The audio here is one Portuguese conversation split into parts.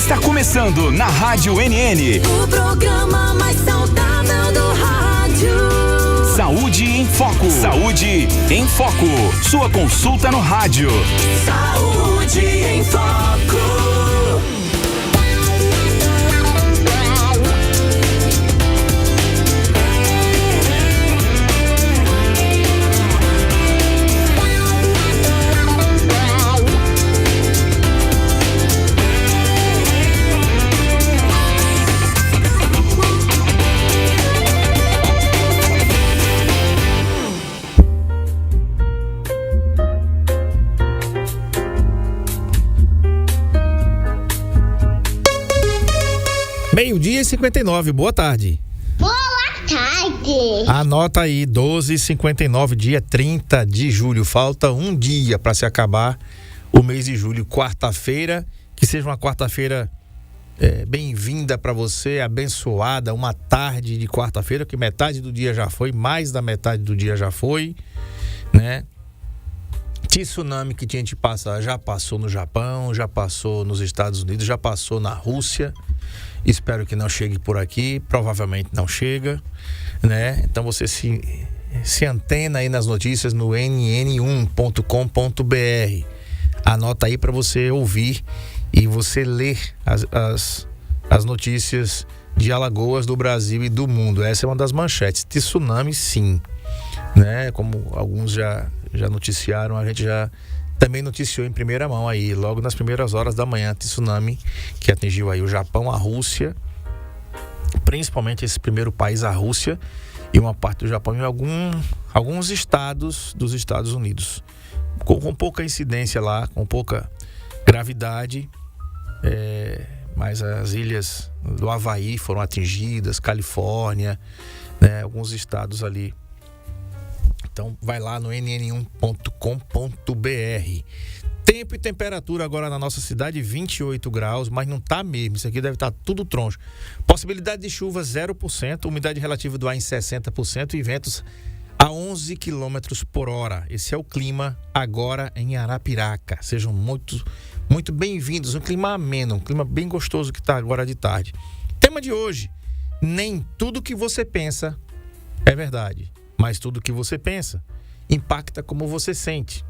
Está começando na Rádio NN. O programa mais saudável do rádio. Saúde em Foco. Saúde em Foco. Sua consulta no rádio. Saúde em Foco. Meio-dia e 59, boa tarde. Boa tarde. Anota aí, 12h59, dia 30 de julho. Falta um dia para se acabar o mês de julho, quarta-feira. Que seja uma quarta-feira bem-vinda para você, abençoada. Uma tarde de quarta-feira, que metade do dia já foi, mais da metade do dia já foi, né? Tsunami que tinha de passar já passou no Japão, já passou nos Estados Unidos, já passou na Rússia. Espero que não chegue por aqui, provavelmente não chega, né? Então você se antena aí nas notícias no nn1.com.br. Anota aí para você ouvir e você ler as notícias de Alagoas, do Brasil e do mundo. Essa é uma das manchetes. Tsunami, sim, né? Como alguns já noticiaram, a gente já também noticiou em primeira mão aí, logo nas primeiras horas da manhã, tsunami que atingiu aí o Japão, a Rússia, principalmente esse primeiro país, a Rússia, e uma parte do Japão e alguns estados dos Estados Unidos. Com pouca incidência lá, com pouca gravidade, mas as ilhas do Havaí foram atingidas, Califórnia, né, alguns estados ali. Então vai lá no nn1.com.br. Tempo e temperatura agora na nossa cidade 28 graus, mas não tá mesmo, isso aqui deve estar tudo troncho. Possibilidade de chuva 0%, umidade relativa do ar em 60% e ventos a 11 km por hora. Esse é o clima agora em Arapiraca. Sejam muito bem-vindos, um clima ameno, um clima bem gostoso que tá agora de tarde. Tema de hoje: nem tudo que você pensa é verdade, mas tudo que você pensa impacta como você sente.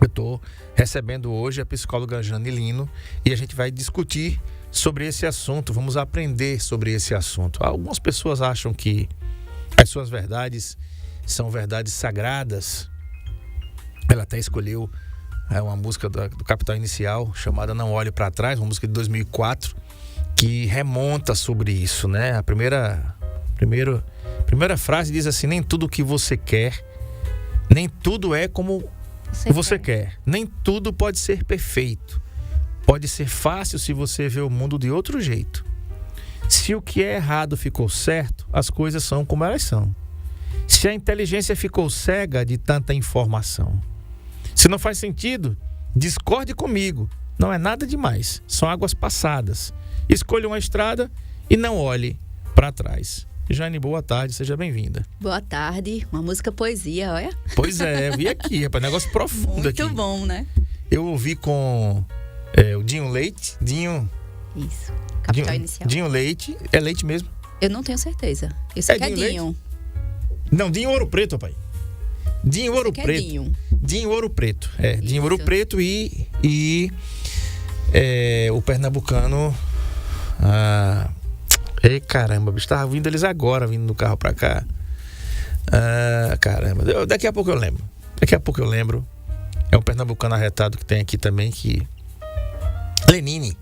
Eu estou recebendo hoje a psicóloga Jane Lino e a gente vai discutir sobre esse assunto, vamos aprender sobre esse assunto. Algumas pessoas acham que as suas verdades são verdades sagradas. Ela até escolheu uma música do Capital Inicial chamada Não Olhe Para Trás, uma música de 2004, que remonta sobre isso, né? A primeira frase diz assim: nem tudo que você quer, nem tudo é como você quer. Nem tudo pode ser perfeito. Pode ser fácil se você vê o mundo de outro jeito. Se o que é errado ficou certo, as coisas são como elas são. Se a inteligência ficou cega de tanta informação. Se não faz sentido, discorde comigo. Não é nada demais. São águas passadas. Escolha uma estrada e não olhe para trás. Jane, boa tarde, seja bem-vinda. Boa tarde, uma música poesia, olha. Pois é, eu vi aqui, rapaz, negócio profundo muito aqui. Muito bom, né? Eu ouvi com o Dinho Leite. Isso, Capital Inicial. Dinho Leite, é leite mesmo? Eu não tenho certeza. Eu sei que é Dinho. Não, Dinho Ouro Preto, rapaz. Dinho Ouro Preto. É Dinho. Dinho Ouro Preto, Dinho Ouro Preto e o pernambucano... Ei, caramba, bicho, tava vindo eles agora, vindo no carro pra cá. Caramba, daqui a pouco eu lembro. É um pernambucano arretado que tem aqui também, que... Lenine.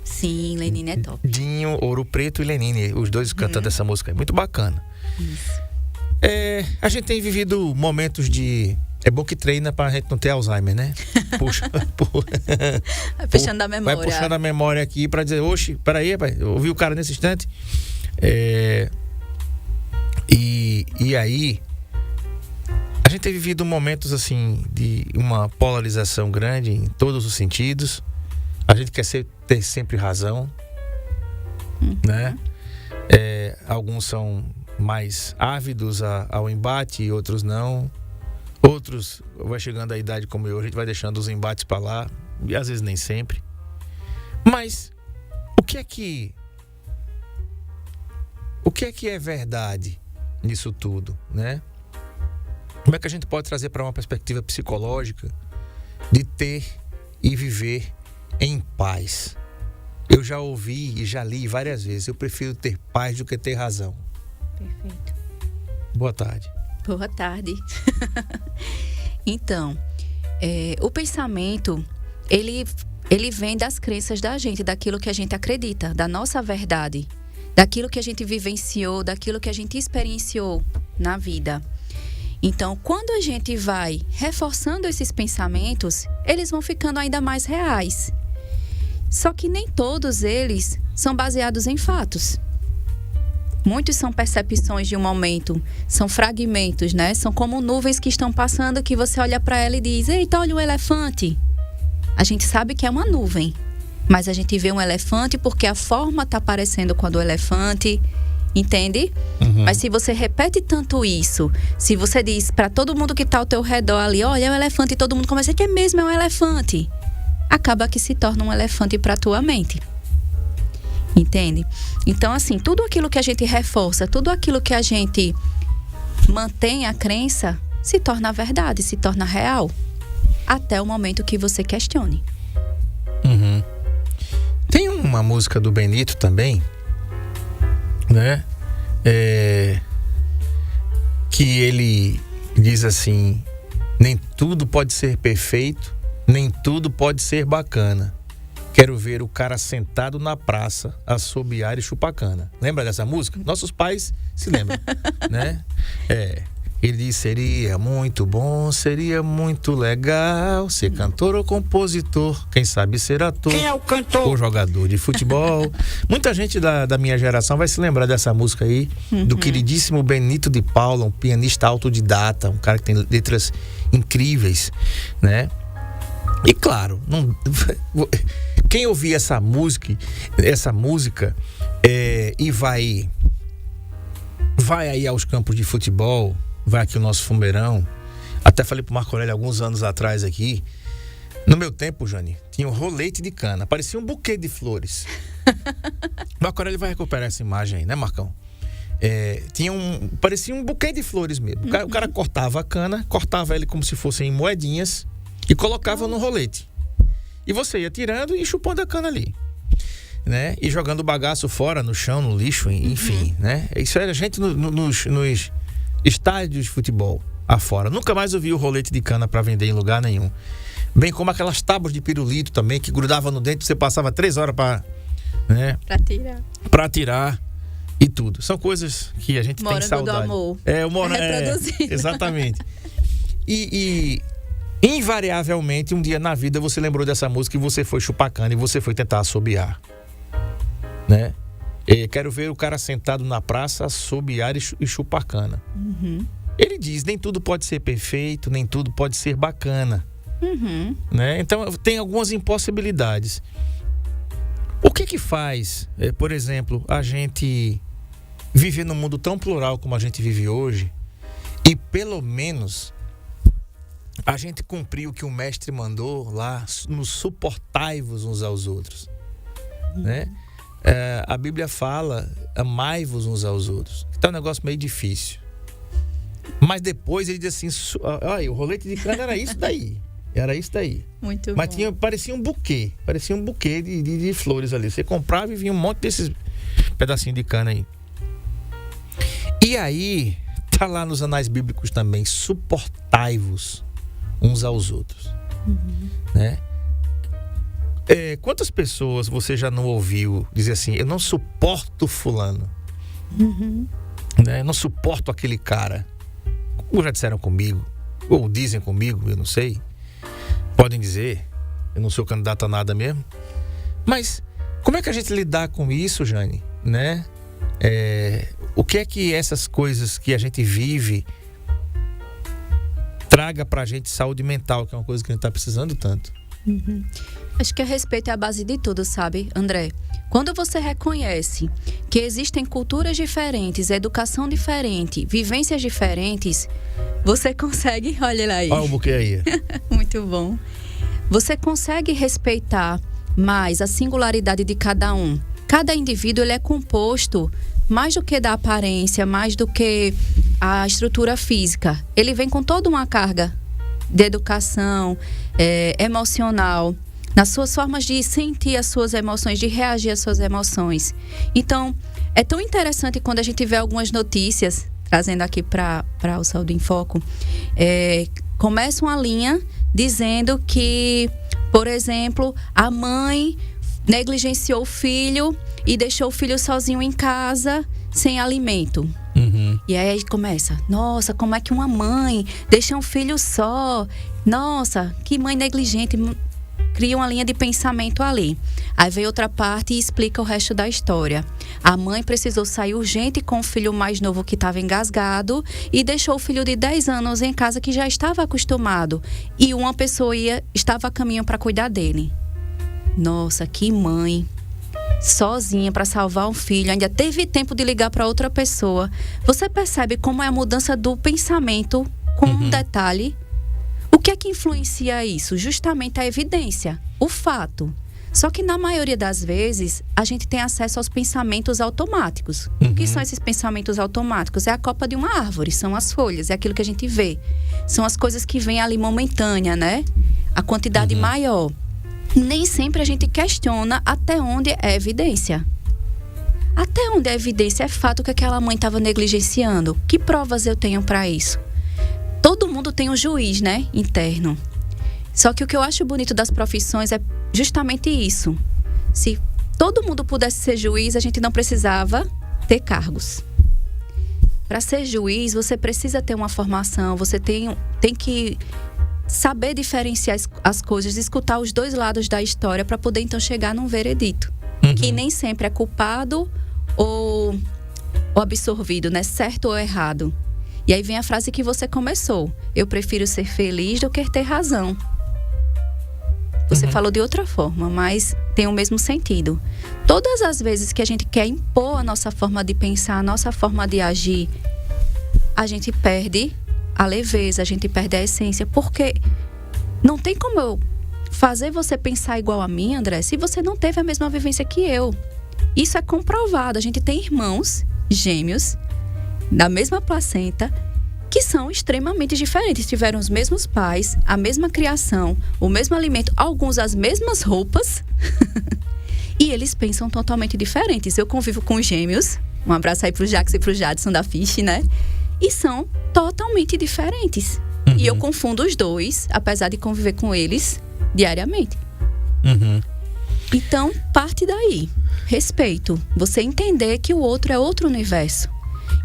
Sim, Lenine é top. Dinho, Ouro Preto e Lenine, os dois cantando essa música, é muito bacana. Isso. A gente tem vivido momentos de... É bom que treina pra gente não ter Alzheimer, né? Puxa. Vai puxando a memória. Vai puxando a memória aqui pra dizer: oxe, peraí, rapaz, eu ouvi o cara nesse instante. E aí, a gente tem vivido momentos assim de uma polarização grande em todos os sentidos. A gente quer ter sempre razão, né? Alguns são mais ávidos ao embate e outros não. Outros, vai chegando a idade como eu, a gente vai deixando os embates para lá, e às vezes nem sempre. Mas que é verdade nisso tudo, né? Como é que a gente pode trazer para uma perspectiva psicológica de ter e viver em paz? Eu já ouvi e já li várias vezes, eu prefiro ter paz do que ter razão. Perfeito. Boa tarde. Boa tarde. Então, o pensamento, ele vem das crenças da gente, daquilo que a gente acredita, da nossa verdade, daquilo que a gente vivenciou, daquilo que a gente experienciou na vida. Então, quando a gente vai reforçando esses pensamentos, eles vão ficando ainda mais reais. Só que nem todos eles são baseados em fatos. Muitos são percepções de um momento, são fragmentos, né? São como nuvens que estão passando, que você olha para ela e diz: eita, olha um elefante. A gente sabe que é uma nuvem, mas a gente vê um elefante porque a forma está parecendo com a do elefante, entende? Mas se você repete tanto isso, se você diz para todo mundo que está ao teu redor ali: olha, é um elefante, e todo mundo começa a dizer que é mesmo, é um elefante, acaba que se torna um elefante para a tua mente. Entende? Então, assim, tudo aquilo que a gente reforça, tudo aquilo que a gente mantém a crença, se torna verdade, se torna real. Até o momento que você questione. Tem uma música do Benito também, né? Que ele diz assim: nem tudo pode ser perfeito, nem tudo pode ser bacana. Quero ver o cara sentado na praça, assobiar e chupar cana. Lembra dessa música? Nossos pais se lembram, né? Ele diz: seria muito bom, seria muito legal ser cantor ou compositor, quem sabe ser ator. Quem é o cantor? Ou jogador de futebol. Muita gente da minha geração vai se lembrar dessa música aí, do queridíssimo Benito de Paula, um pianista autodidata, um cara que tem letras incríveis, né? E claro, quem ouvir essa música e vai aí aos campos de futebol, vai aqui o nosso Fumeirão. Até falei pro Marco Aurélio alguns anos atrás aqui. No meu tempo, Jane, tinha um rolete de cana, parecia um buquê de flores. Marco Aurélio vai recuperar essa imagem aí, né, Marcão? Parecia um buquê de flores mesmo. O cara cortava a cana, cortava ele como se fossem moedinhas e colocava no rolete. E você ia tirando e chupando a cana ali, né? E jogando o bagaço fora, no chão, no lixo, enfim, né? Isso era gente nos estádios de futebol afora. Nunca mais ouvi o rolete de cana para vender em lugar nenhum. Bem como aquelas tábuas de pirulito também, que grudava no dente, você passava 3 horas para tirar e tudo. São coisas que a gente tem saudade. Do amor. Exatamente. E invariavelmente, um dia na vida você lembrou dessa música e você foi chupar cana e você foi tentar assobiar, né? Quero ver o cara sentado na praça, assobiar e chupar cana. Ele diz: nem tudo pode ser perfeito, nem tudo pode ser bacana, né? Então tem algumas impossibilidades. O que faz, por exemplo, a gente viver num mundo tão plural como a gente vive hoje e pelo menos a gente cumpriu o que o mestre mandou lá, nos suportai-vos uns aos outros, né? A Bíblia fala: amai-vos uns aos outros. Então é um negócio meio difícil. Mas depois ele diz assim: olha, o rolete de cana era isso daí. Muito Mas bom. parecia um buquê de flores ali. Você comprava e vinha um monte desses pedacinhos de cana aí. E aí, tá lá nos anais bíblicos também: suportai-vos uns aos outros, né? Quantas pessoas você já não ouviu dizer assim: eu não suporto fulano, né? Eu não suporto aquele cara. Ou já disseram comigo, ou dizem comigo, eu não sei. Podem dizer, eu não sou candidato a nada mesmo. Mas como é que a gente lidar com isso, Jane, né? O que é que essas coisas que a gente vive traga pra gente saúde mental, que é uma coisa que a gente tá precisando tanto? Acho que o respeito é a base de tudo, sabe, André? Quando você reconhece que existem culturas diferentes, educação diferente, vivências diferentes, você consegue... Olha lá aí. Olha o buquê aí. Muito bom. Você consegue respeitar mais a singularidade de cada um. cada indivíduo ele é composto mais do que da aparência, mais do que a estrutura física. Ele vem com toda uma carga de educação, emocional, nas suas formas de sentir as suas emoções, de reagir às suas emoções. Então, é tão interessante quando a gente vê algumas notícias, trazendo aqui para o Saúde em Foco, começa uma linha dizendo que, por exemplo, a mãe negligenciou o filho e deixou o filho sozinho em casa, sem alimento. E aí começa, nossa, como é que uma mãe deixa um filho só? Nossa, que mãe negligente. Cria uma linha de pensamento ali. Aí vem outra parte e explica o resto da história. A mãe precisou sair urgente com o filho mais novo que estava engasgado e deixou o filho de 10 anos em casa que já estava acostumado. E uma pessoa estava a caminho para cuidar dele. Nossa, que mãe. Sozinha para salvar um filho, ainda teve tempo de ligar para outra pessoa. Você percebe como é a mudança do pensamento com um detalhe? O que é que influencia isso? Justamente a evidência, o fato. Só que na maioria das vezes, a gente tem acesso aos pensamentos automáticos. O que são esses pensamentos automáticos? É a copa de uma árvore, são as folhas, é aquilo que a gente vê. São as coisas que vêm ali momentânea, né? A quantidade maior. Nem sempre a gente questiona até onde é evidência. Até onde é evidência é fato que aquela mãe estava negligenciando. Que provas eu tenho para isso? Todo mundo tem um juiz, né, interno. Só que o que eu acho bonito das profissões é justamente isso. Se todo mundo pudesse ser juiz, a gente não precisava ter cargos. Para ser juiz, você precisa ter uma formação, você tem que saber diferenciar as coisas, escutar os dois lados da história para poder então chegar num veredito. Que nem sempre é culpado ou absorvido, né? Certo ou errado. E aí vem a frase que você começou. Eu prefiro ser feliz do que ter razão. Você falou de outra forma, mas tem o mesmo sentido. Todas as vezes que a gente quer impor a nossa forma de pensar, a nossa forma de agir, a gente perde a leveza, a gente perde a essência. Porque não tem como eu fazer você pensar igual a mim, André, se você não teve a mesma vivência que eu. Isso é comprovado. A gente tem irmãos gêmeos da mesma placenta que são extremamente diferentes. Tiveram os mesmos pais, a mesma criação, o mesmo alimento, alguns as mesmas roupas e eles pensam totalmente diferentes. Eu convivo com gêmeos, um abraço aí pro Jax e pro Jadson da Fish, né? E são totalmente diferentes. E eu confundo os dois, apesar de conviver com eles diariamente. Então, parte daí. Respeito. Você entender que o outro é outro universo.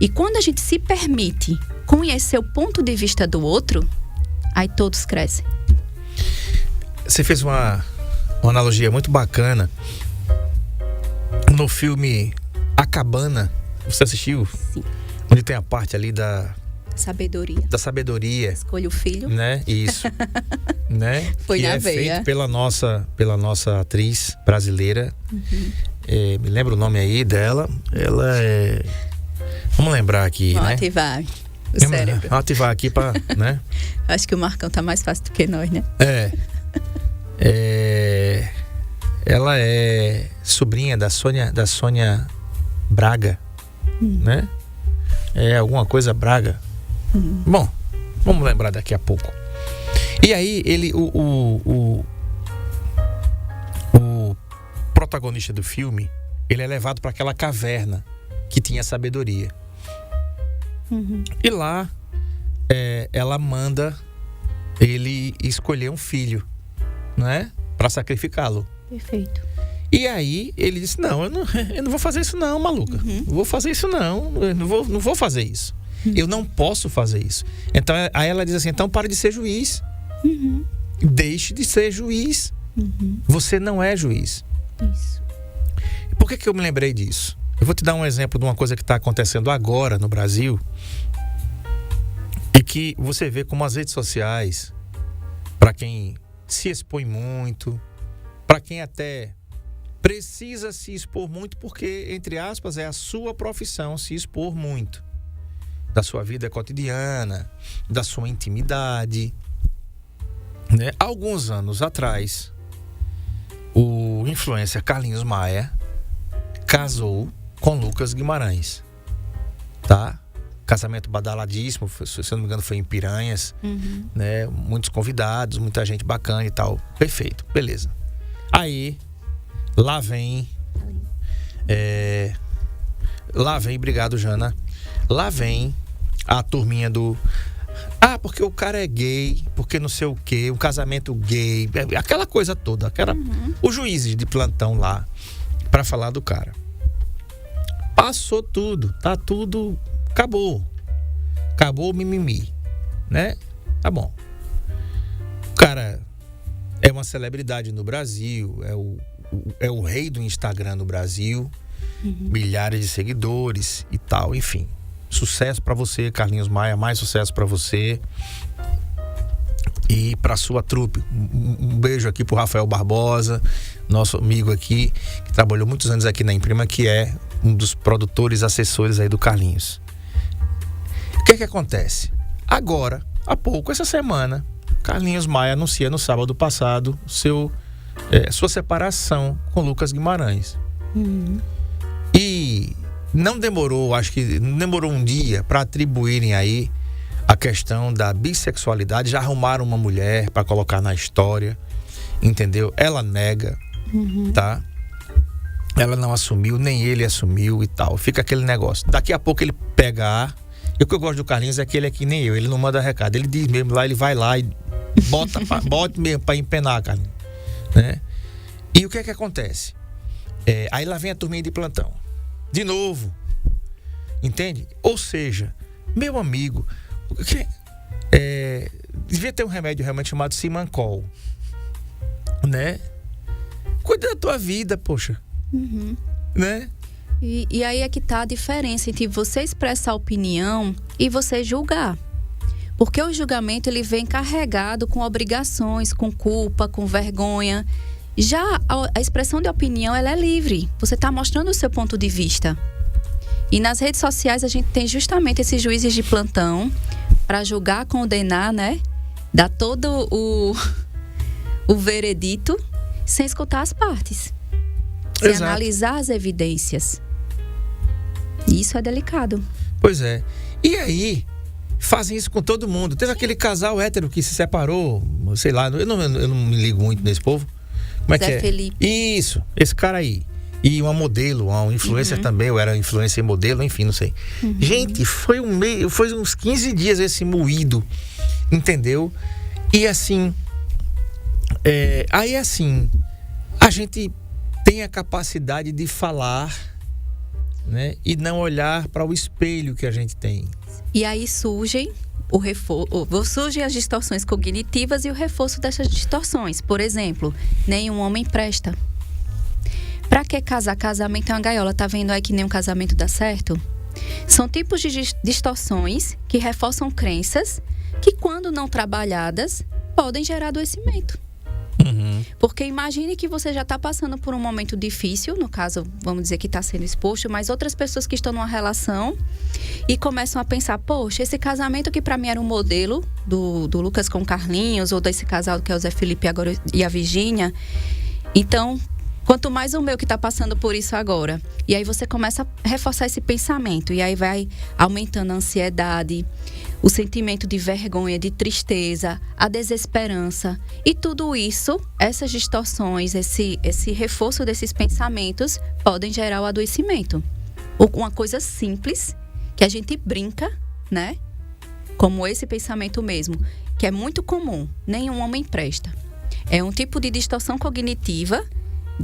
E quando a gente se permite conhecer o ponto de vista do outro, aí todos crescem. Você fez uma analogia muito bacana no filme A Cabana. Você assistiu? Sim. Onde tem a parte ali da sabedoria. Escolha o filho. Né? Isso. Né? Foi que na é veia. feito pela nossa atriz brasileira. Me lembra o nome aí dela. Ela é... Vamos lembrar aqui, Vamos né? ativar o cérebro. Vamos ativar aqui para, né? Acho que o Marcão tá mais fácil do que nós, né? Ela é sobrinha da Sônia Braga, né? É alguma coisa Braga. Bom, vamos lembrar daqui a pouco. E aí o protagonista do filme, ele é levado para aquela caverna que tinha sabedoria. E lá ela manda ele escolher um filho, né? Para sacrificá-lo. Perfeito. E aí ele disse: não, eu não vou fazer isso não, maluca. Não vou fazer isso não. Eu não vou fazer isso. Eu não posso fazer isso. Então aí ela diz assim: então pare de ser juiz. Deixe de ser juiz. Você não é juiz. Isso. Por que eu me lembrei disso? Eu vou te dar um exemplo de uma coisa que está acontecendo agora no Brasil e que você vê como as redes sociais, para quem se expõe muito, para quem até precisa se expor muito, porque, entre aspas, é a sua profissão se expor muito da sua vida cotidiana, da sua intimidade, né? Alguns anos atrás, o influencer Carlinhos Maia casou com Lucas Guimarães, tá? Casamento badaladíssimo, se eu não me engano foi em Piranhas, né? Muitos convidados, muita gente bacana e tal. Perfeito, beleza. Aí, lá vem, obrigado, Jana. Lá vem a turminha do... porque o cara é gay, porque não sei o quê, um casamento gay, aquela coisa toda, os juízes de plantão lá, pra falar do cara. Passou tudo, tá tudo... Acabou o mimimi, né? Tá bom. O cara é uma celebridade no Brasil, é o rei do Instagram no Brasil, milhares de seguidores e tal, enfim. Sucesso pra você, Carlinhos Maia, mais sucesso pra você e pra sua trupe. Um beijo aqui pro Rafael Barbosa, nosso amigo aqui, que trabalhou muitos anos aqui na Imprima, que é um dos produtores, assessores aí do Carlinhos. O que acontece? Agora, há pouco, essa semana, Carlinhos Maia anuncia no sábado passado sua separação com Lucas Guimarães. E não demorou, acho que não demorou um dia para atribuírem aí a questão da bissexualidade. Já arrumaram uma mulher para colocar na história, entendeu? Ela nega, tá? Ela não assumiu, nem ele assumiu e tal. Fica aquele negócio. Daqui a pouco ele pega ar. E o que eu gosto do Carlinhos é que ele é que nem eu, ele não manda recado, ele diz mesmo lá, ele vai lá e bota mesmo pra empenar, Carlinhos, né? E o que acontece? Aí lá vem a turminha de plantão, de novo, entende? Ou seja, meu amigo, devia ter um remédio realmente chamado Simancol, né? Cuida da tua vida, poxa, né? E aí é que tá a diferença entre você expressar opinião e você julgar. Porque o julgamento, ele vem carregado com obrigações, com culpa, com vergonha. Já a expressão de opinião, ela é livre. Você tá mostrando o seu ponto de vista. E nas redes sociais a gente tem justamente esses juízes de plantão para julgar, condenar, né? Dar todo o veredito sem escutar as partes. Sem analisar as evidências. Isso é delicado. Pois é. E aí, fazem isso com todo mundo. Teve aquele casal hétero que se separou, sei lá, eu não me ligo muito nesse povo. Como é Zé que é? Felipe. Isso, esse cara aí. E uma modelo, uma influencer também, eu era influencer e modelo, enfim, não sei. Gente, foi uns 15 dias esse moído, entendeu? E assim, aí assim, a gente tem a capacidade de falar, né? E não olhar para o espelho que a gente tem. E aí surgem as distorções cognitivas e o reforço dessas distorções. Por exemplo, nenhum homem presta. Pra que casar? Casamento é uma gaiola. Tá vendo aí que nenhum casamento dá certo? São tipos de distorções que reforçam crenças que, quando não trabalhadas, podem gerar adoecimento. Porque imagine que você já está passando por um momento difícil, no caso, vamos dizer que está sendo exposto, mas outras pessoas que estão numa relação e começam a pensar, poxa, esse casamento que para mim era um modelo do Lucas com Carlinhos, ou desse casal que é o Zé Felipe agora e a Virgínia, então, quanto mais o meu que está passando por isso agora. E aí você começa a reforçar esse pensamento, e aí vai aumentando a ansiedade, o sentimento de vergonha, de tristeza, a desesperança. E tudo isso, essas distorções, esse reforço desses pensamentos podem gerar o adoecimento. Uma coisa simples, que a gente brinca, né? Como esse pensamento mesmo, que é muito comum, nenhum homem presta. É um tipo de distorção cognitiva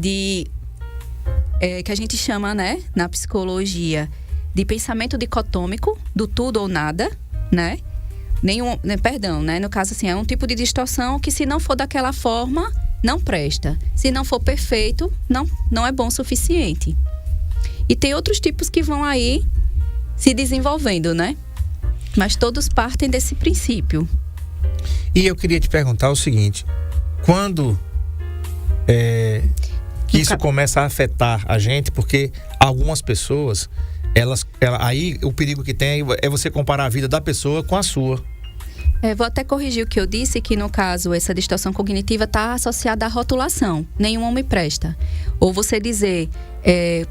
que a gente chama, né, na psicologia, de pensamento dicotômico, do tudo ou nada, né? No caso assim, é um tipo de distorção que, se não for daquela forma, não presta. Se não for perfeito, não é bom o suficiente. E tem outros tipos que vão aí se desenvolvendo, né? Mas todos partem desse princípio. E eu queria te perguntar o seguinte: quando que isso começa a afetar a gente? Porque algumas pessoas, aí o perigo que tem é você comparar a vida da pessoa com a sua. Vou até corrigir o que eu disse, que no caso, essa distorção cognitiva está associada à rotulação. Nenhum homem presta. Ou você dizer,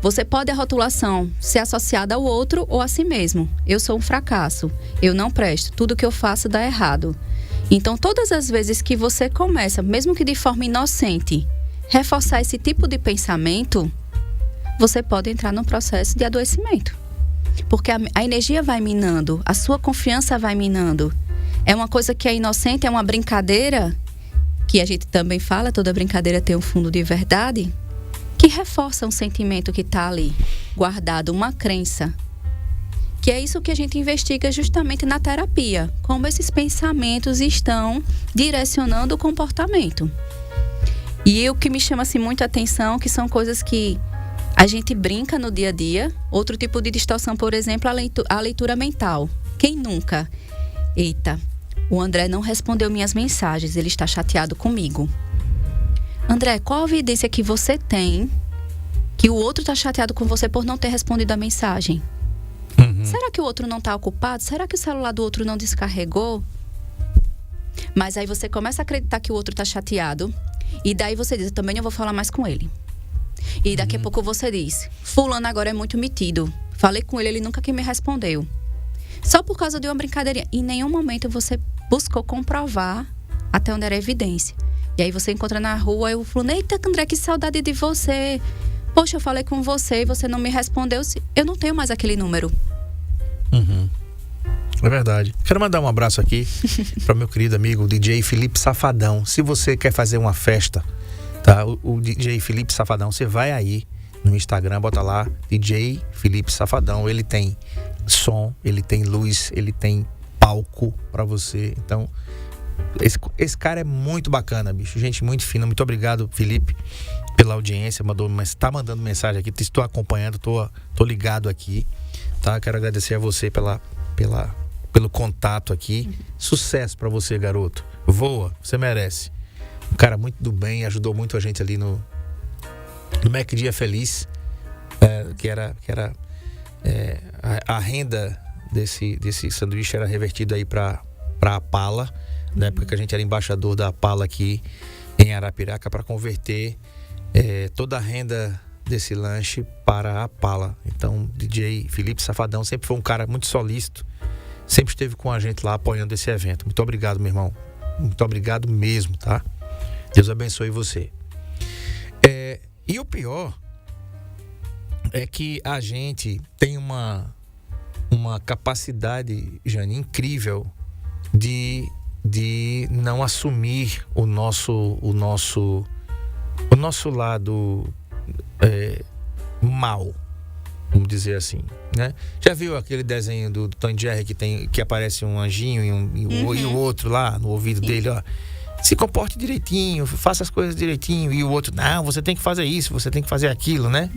você pode a rotulação ser associada ao outro ou a si mesmo. Eu sou um fracasso, eu não presto, tudo que eu faço dá errado. Então, todas as vezes que você começa, mesmo que de forma inocente, reforçar esse tipo de pensamento, você pode entrar num processo de adoecimento. Porque a energia vai minando, a sua confiança vai minando. É uma coisa que é inocente, é uma brincadeira, que a gente também fala, toda brincadeira tem um fundo de verdade, que reforça um sentimento que está ali, guardado, uma crença. Que é isso que a gente investiga justamente na terapia, como esses pensamentos estão direcionando o comportamento. E o que me chama assim, muita atenção, que são coisas que a gente brinca no dia a dia. Outro tipo de distorção, por exemplo, a leitura mental. Quem nunca? Eita, o André não respondeu minhas mensagens, ele está chateado comigo. André, qual a evidência que você tem que o outro está chateado com você por não ter respondido a mensagem? Será que o outro não está ocupado? Será que o celular do outro não descarregou? Mas aí você começa a acreditar que o outro está chateado. E daí você diz, eu também não vou falar mais com ele. E daqui a pouco você diz, fulano agora é muito metido. Falei com ele, ele nunca que me respondeu. Só por causa de uma brincadeirinha. Em nenhum momento você buscou comprovar até onde era evidência. E aí você encontra na rua e o fulano, eita, André, que saudade de você. Poxa, eu falei com você e você não me respondeu. Eu não tenho mais aquele número. É verdade. Quero mandar um abraço aqui para meu querido amigo DJ Felipe Safadão. Se você quer fazer uma festa, tá? O DJ Felipe Safadão, você vai aí no Instagram, bota lá DJ Felipe Safadão. Ele tem som, ele tem luz, ele tem palco para você. Então, esse cara é muito bacana, bicho. Gente muito fina. Muito obrigado, Felipe, pela audiência. Tá mandando mensagem aqui. Estou acompanhando, tô ligado aqui, tá? Quero agradecer a você pelo contato aqui. Sucesso pra você, garoto. Voa, você merece. Um cara muito do bem, ajudou muito a gente ali no Mac Dia Feliz, que era a renda desse sanduíche era revertida aí pra Apala, na época que a gente era embaixador da Apala aqui em Arapiraca, para converter toda a renda desse lanche para a Apala. Então, DJ Felipe Safadão sempre foi um cara muito solícito, sempre esteve com a gente lá apoiando esse evento. Muito obrigado, meu irmão. Muito obrigado mesmo, tá? Deus abençoe você. E o pior é que a gente tem uma capacidade, Jane, incrível de não assumir o nosso lado mal, vamos dizer assim, né? Já viu aquele desenho do Tom e Jerry que aparece um anjinho e o outro lá no ouvido dele, ó, se comporte direitinho, faça as coisas direitinho, e o outro, não, você tem que fazer isso, você tem que fazer aquilo, né?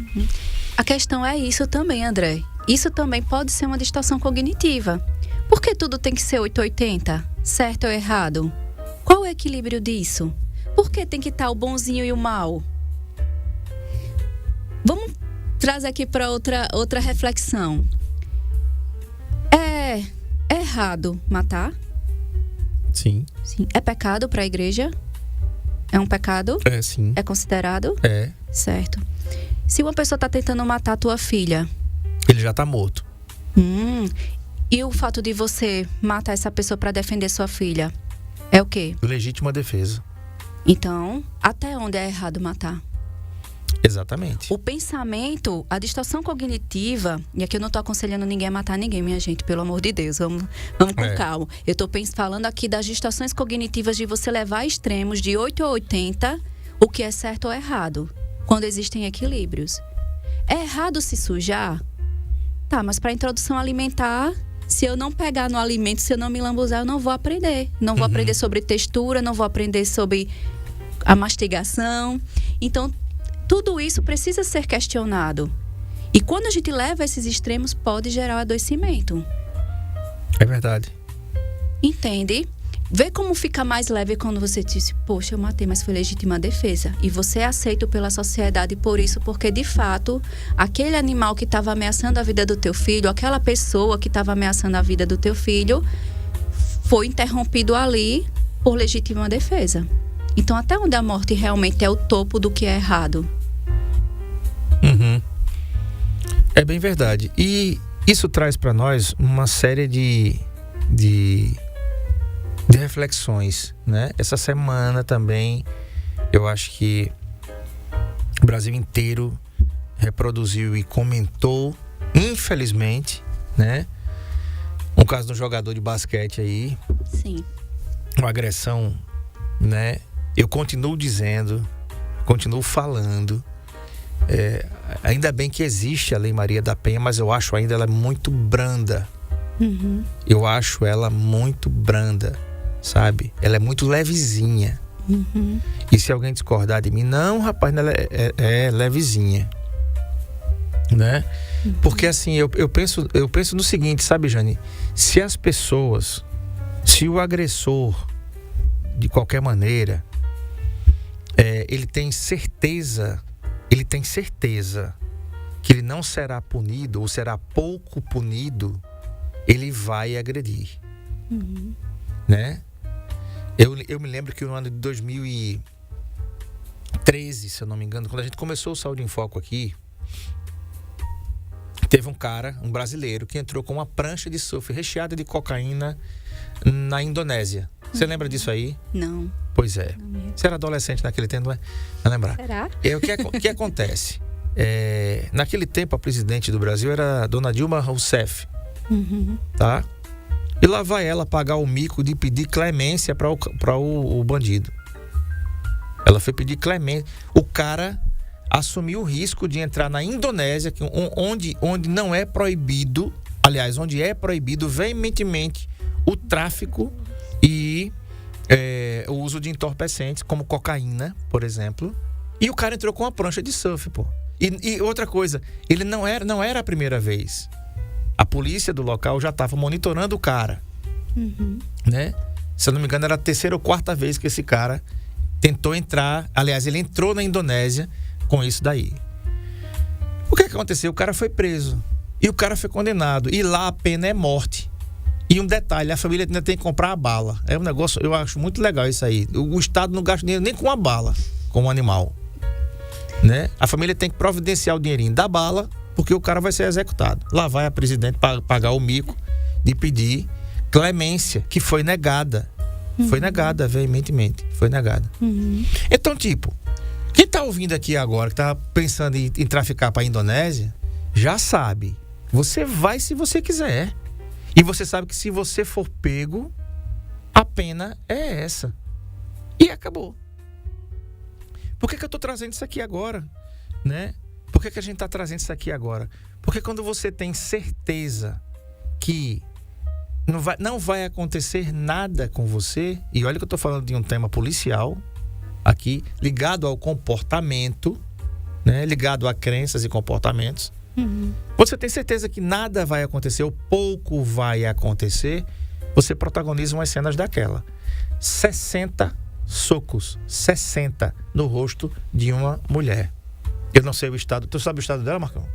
A questão é isso também, André. Isso também pode ser uma distorção cognitiva. Por que tudo tem que ser 880? Certo ou errado? Qual é o equilíbrio disso? Por que tem que estar o bonzinho e o mal? Vamos trazer aqui para outra reflexão. É errado matar? Sim. Sim. É pecado para a igreja? É um pecado? Sim. É considerado? Certo. Se uma pessoa está tentando matar a tua filha... Ele já está morto. E o fato de você matar essa pessoa para defender sua filha é o quê? Legítima defesa. Então, até onde é errado matar? Exatamente. O pensamento, a distorção cognitiva, e aqui eu não estou aconselhando ninguém a matar ninguém, minha gente, pelo amor de Deus, vamos com calma. Eu estou falando aqui das distorções cognitivas de você levar a extremos de 8 a 80, o que é certo ou errado, quando existem equilíbrios. É errado se sujar? Tá, mas para introdução alimentar, se eu não pegar no alimento, se eu não me lambuzar, eu não vou aprender. Não vou aprender sobre textura, não vou aprender sobre a mastigação. Então, tudo isso precisa ser questionado. E quando a gente leva esses extremos, pode gerar o adoecimento. É verdade. Entende? Vê como fica mais leve quando você diz, poxa, eu matei, mas foi legítima defesa. E você é aceito pela sociedade por isso, porque de fato, aquele animal que estava ameaçando a vida do teu filho, aquela pessoa que estava ameaçando a vida do teu filho, foi interrompido ali por legítima defesa. Então, até onde a morte realmente é o topo do que é errado? Uhum. É bem verdade. E isso traz para nós uma série de reflexões, né? Essa semana também, eu acho que o Brasil inteiro reproduziu e comentou, infelizmente, né? Um caso de um jogador de basquete aí, Sim. uma agressão, né? Eu continuo dizendo, continuo falando, ainda bem que existe a Lei Maria da Penha, mas eu acho ainda ela muito branda. Uhum. Eu acho ela muito branda, sabe? Ela é muito levezinha. Uhum. E se alguém discordar de mim, não, rapaz, ela é levezinha, né? Uhum. Porque assim, eu penso no seguinte, sabe, Jane? Se as pessoas, se o agressor, de qualquer maneira, ele tem certeza que ele não será punido ou será pouco punido, ele vai agredir. Uhum. Né? Eu me lembro que no ano de 2013, se eu não me engano, quando a gente começou o Saúde em Foco aqui, teve um cara, um brasileiro, que entrou com uma prancha de surf recheada de cocaína na Indonésia. Você lembra disso aí? Não. Pois é. Não me recordo. Você era adolescente naquele tempo, não é? Vai lembrar. Será? O que acontece? Naquele tempo, a presidente do Brasil era a dona Dilma Rousseff, Uhum. tá? E lá vai ela pagar o mico de pedir clemência para o bandido. Ela foi pedir clemência. O cara assumiu o risco de entrar na Indonésia, onde não é proibido, aliás, onde é proibido veementemente o tráfico e o uso de entorpecentes, como cocaína, por exemplo. E o cara entrou com uma prancha de surf, pô. E outra coisa, ele não era a primeira vez. A polícia do local já estava monitorando o cara, Uhum. né? Se eu não me engano, era a terceira ou quarta vez que esse cara tentou entrar. Aliás, ele entrou na Indonésia com isso daí. O que aconteceu? O cara foi preso e o cara foi condenado. E lá a pena é morte. E um detalhe, a família ainda tem que comprar a bala. É um negócio, eu acho muito legal isso aí. O Estado não gasta dinheiro nem com a bala, com o animal, né? A família tem que providenciar o dinheirinho da bala, porque o cara vai ser executado. Lá vai a presidente pagar o mico de pedir clemência, que foi negada. Foi negada, veementemente. Foi negada. Uhum. Então, tipo, quem tá ouvindo aqui agora, que tá pensando em traficar pra Indonésia, já sabe. Você vai se você quiser. E você sabe que se você for pego, a pena é essa. E acabou. Por que eu tô trazendo isso aqui agora, né? Por que a gente tá trazendo isso aqui agora? Porque quando você tem certeza que não vai acontecer nada com você, e olha que eu tô falando de um tema policial aqui, ligado ao comportamento, né? Ligado a crenças e comportamentos. Uhum. Você tem certeza que nada vai acontecer ou pouco vai acontecer, você protagoniza umas cenas daquela. 60 socos, 60 no rosto de uma mulher. Eu não sei o estado. Tu sabe o estado dela, Marcão?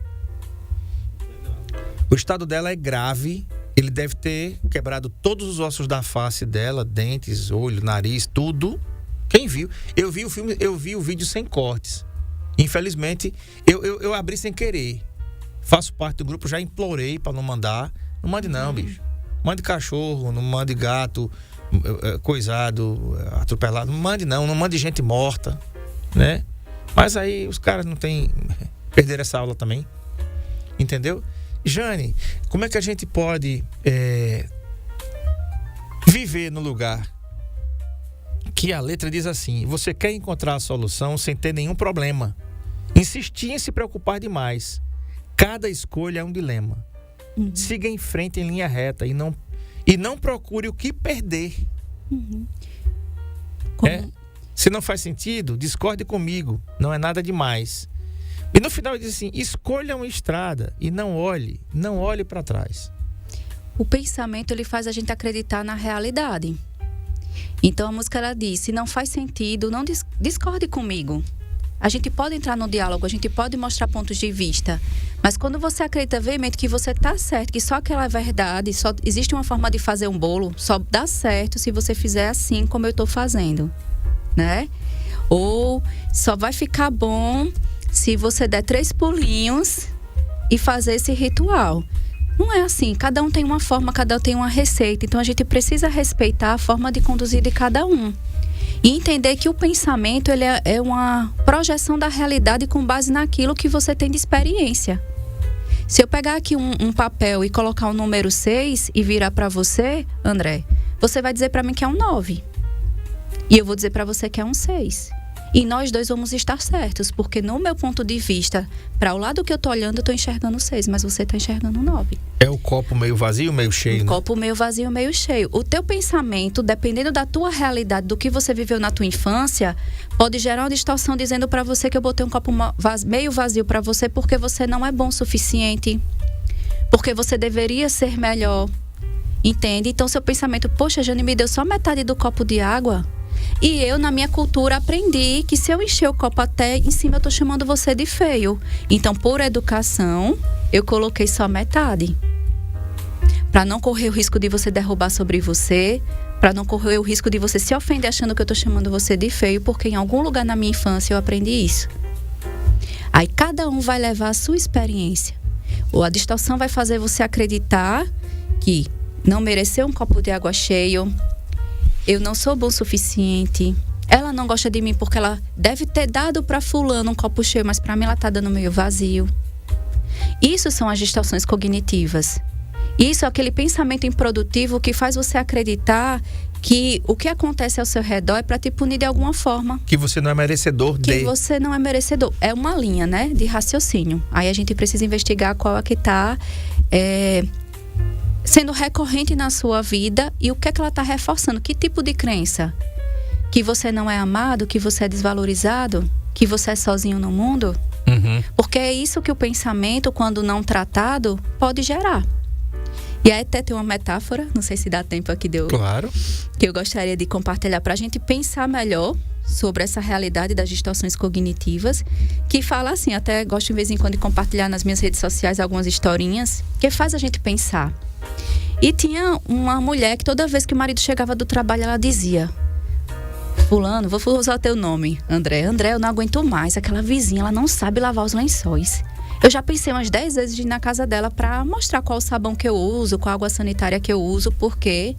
O estado dela é grave. Ele deve ter quebrado todos os ossos da face dela, dentes, olho, nariz, tudo. Quem viu? Eu vi o filme, eu vi o vídeo sem cortes. Infelizmente, eu abri sem querer. Faço parte do grupo, já implorei para não mandar. Não mande não, bicho. Mande cachorro, não mande gato coisado, atropelado. Não mande não mande gente morta, né? Mas aí os caras não tem... Perderam essa aula também. Entendeu? Jane, como é que a gente pode viver no lugar que a letra diz assim: você quer encontrar a solução sem ter nenhum problema, insistir em se preocupar demais, cada escolha é um dilema, siga em frente em linha reta e não procure o que perder. Se não faz sentido, discorde comigo, não é nada demais. E no final ele diz assim: escolha uma estrada e não olhe para trás. O pensamento, ele faz a gente acreditar na realidade. Então a música, ela diz: se não faz sentido, não discorde comigo. A gente pode entrar no diálogo, a gente pode mostrar pontos de vista. Mas quando você acredita veemente que você tá certo, que só aquela é verdade, só existe uma forma de fazer um bolo, só dá certo se você fizer assim como eu tô fazendo, né? Ou só vai ficar bom se você der 3 pulinhos e fazer esse ritual. Não é assim, cada um tem uma forma, cada um tem uma receita. Então a gente precisa respeitar a forma de conduzir de cada um. E entender que o pensamento ele é uma projeção da realidade com base naquilo que você tem de experiência. Se eu pegar aqui um papel e colocar o número 6 e virar para você, André, você vai dizer para mim que é um 9. E eu vou dizer para você que é um 6. E nós dois vamos estar certos, porque no meu ponto de vista, para o lado que eu tô olhando, eu tô enxergando 6, mas você tá enxergando 9. É o copo meio vazio, meio cheio, né? Copo meio vazio, meio cheio. O teu pensamento, dependendo da tua realidade, do que você viveu na tua infância, pode gerar uma distorção dizendo para você que eu botei um copo meio vazio para você porque você não é bom o suficiente, porque você deveria ser melhor, entende? Então seu pensamento, poxa, Jane me deu só metade do copo de água. E eu, na minha cultura, aprendi que se eu encher o copo até em cima, eu tô chamando você de feio. Então, por educação, eu coloquei só metade. Para não correr o risco de você derrubar sobre você, para não correr o risco de você se ofender achando que eu tô chamando você de feio, porque em algum lugar na minha infância eu aprendi isso. Aí cada um vai levar a sua experiência. Ou a distorção vai fazer você acreditar que não mereceu um copo de água cheio, eu não sou bom o suficiente, ela não gosta de mim porque ela deve ter dado para fulano um copo cheio, mas para mim ela tá dando meio vazio. Isso são as distorções cognitivas. Isso é aquele pensamento improdutivo que faz você acreditar que o que acontece ao seu redor é para te punir de alguma forma. Que você não é merecedor de... Que você não é merecedor. É uma linha, né, de raciocínio. Aí a gente precisa investigar qual é que tá... sendo recorrente na sua vida e o que é que ela está reforçando, que tipo de crença? Que você não é amado, que você é desvalorizado, que você é sozinho no mundo? Uhum. Porque é isso que o pensamento, quando não tratado, pode gerar. E aí até tem uma metáfora, não sei se dá tempo aqui Claro. que eu gostaria de compartilhar para a gente pensar melhor sobre essa realidade das distorções cognitivas, que fala assim, até gosto de vez em quando de compartilhar nas minhas redes sociais algumas historinhas, que faz a gente pensar. E tinha uma mulher que toda vez que o marido chegava do trabalho, ela dizia: fulano, vou usar o teu nome, André, eu não aguento mais, aquela vizinha, ela não sabe lavar os lençóis. Eu já pensei umas 10 vezes de ir na casa dela para mostrar qual o sabão que eu uso, qual a água sanitária que eu uso, porque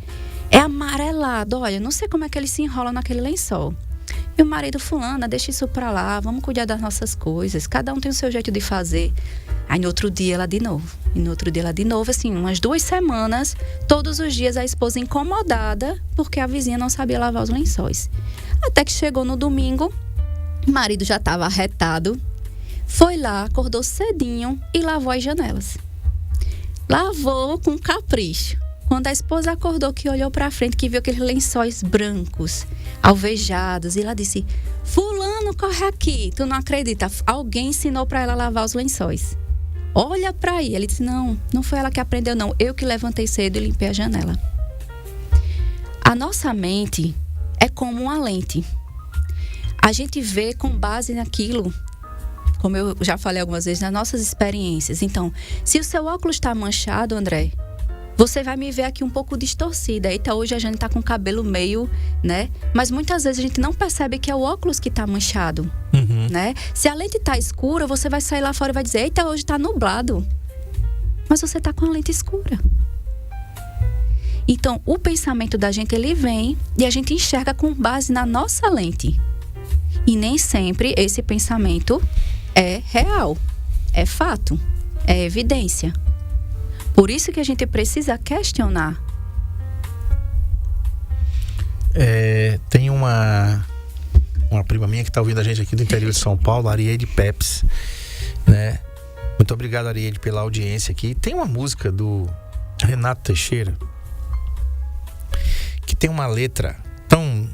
é amarelado, olha, não sei como é que ele se enrola naquele lençol. E o marido, fulana, deixa isso pra lá, vamos cuidar das nossas coisas, cada um tem o seu jeito de fazer. Aí no outro dia ela de novo, assim, umas 2 semanas, todos os dias a esposa incomodada, porque a vizinha não sabia lavar os lençóis. Até que chegou no domingo, o marido já estava arretado, foi lá, acordou cedinho e lavou as janelas. Lavou com capricho. Quando a esposa acordou, que olhou pra frente, que viu aqueles lençóis brancos, alvejados, e ela disse: fulano, corre aqui, tu não acredita, alguém ensinou pra ela lavar os lençóis. Olha pra aí. Ele disse: não foi ela que aprendeu não, eu que levantei cedo e limpei a janela. A nossa mente é como uma lente. A gente vê com base naquilo, como eu já falei algumas vezes, nas nossas experiências. Então, se o seu óculos está manchado, André, você vai me ver aqui um pouco distorcida. Eita, hoje a gente tá com o cabelo meio, né? Mas muitas vezes a gente não percebe que é o óculos que tá manchado, né? Se a lente tá escura, você vai sair lá fora e vai dizer: eita, hoje tá nublado. Mas você tá com a lente escura. Então, o pensamento da gente, ele vem e a gente enxerga com base na nossa lente. E nem sempre esse pensamento é real, é fato, é evidência. Por isso que a gente precisa questionar. Tem uma prima minha que está ouvindo a gente aqui do interior de São Paulo, Ariede Peps, né? Muito obrigado, Ariede, pela audiência aqui. Tem uma música do Renato Teixeira que tem uma letra tão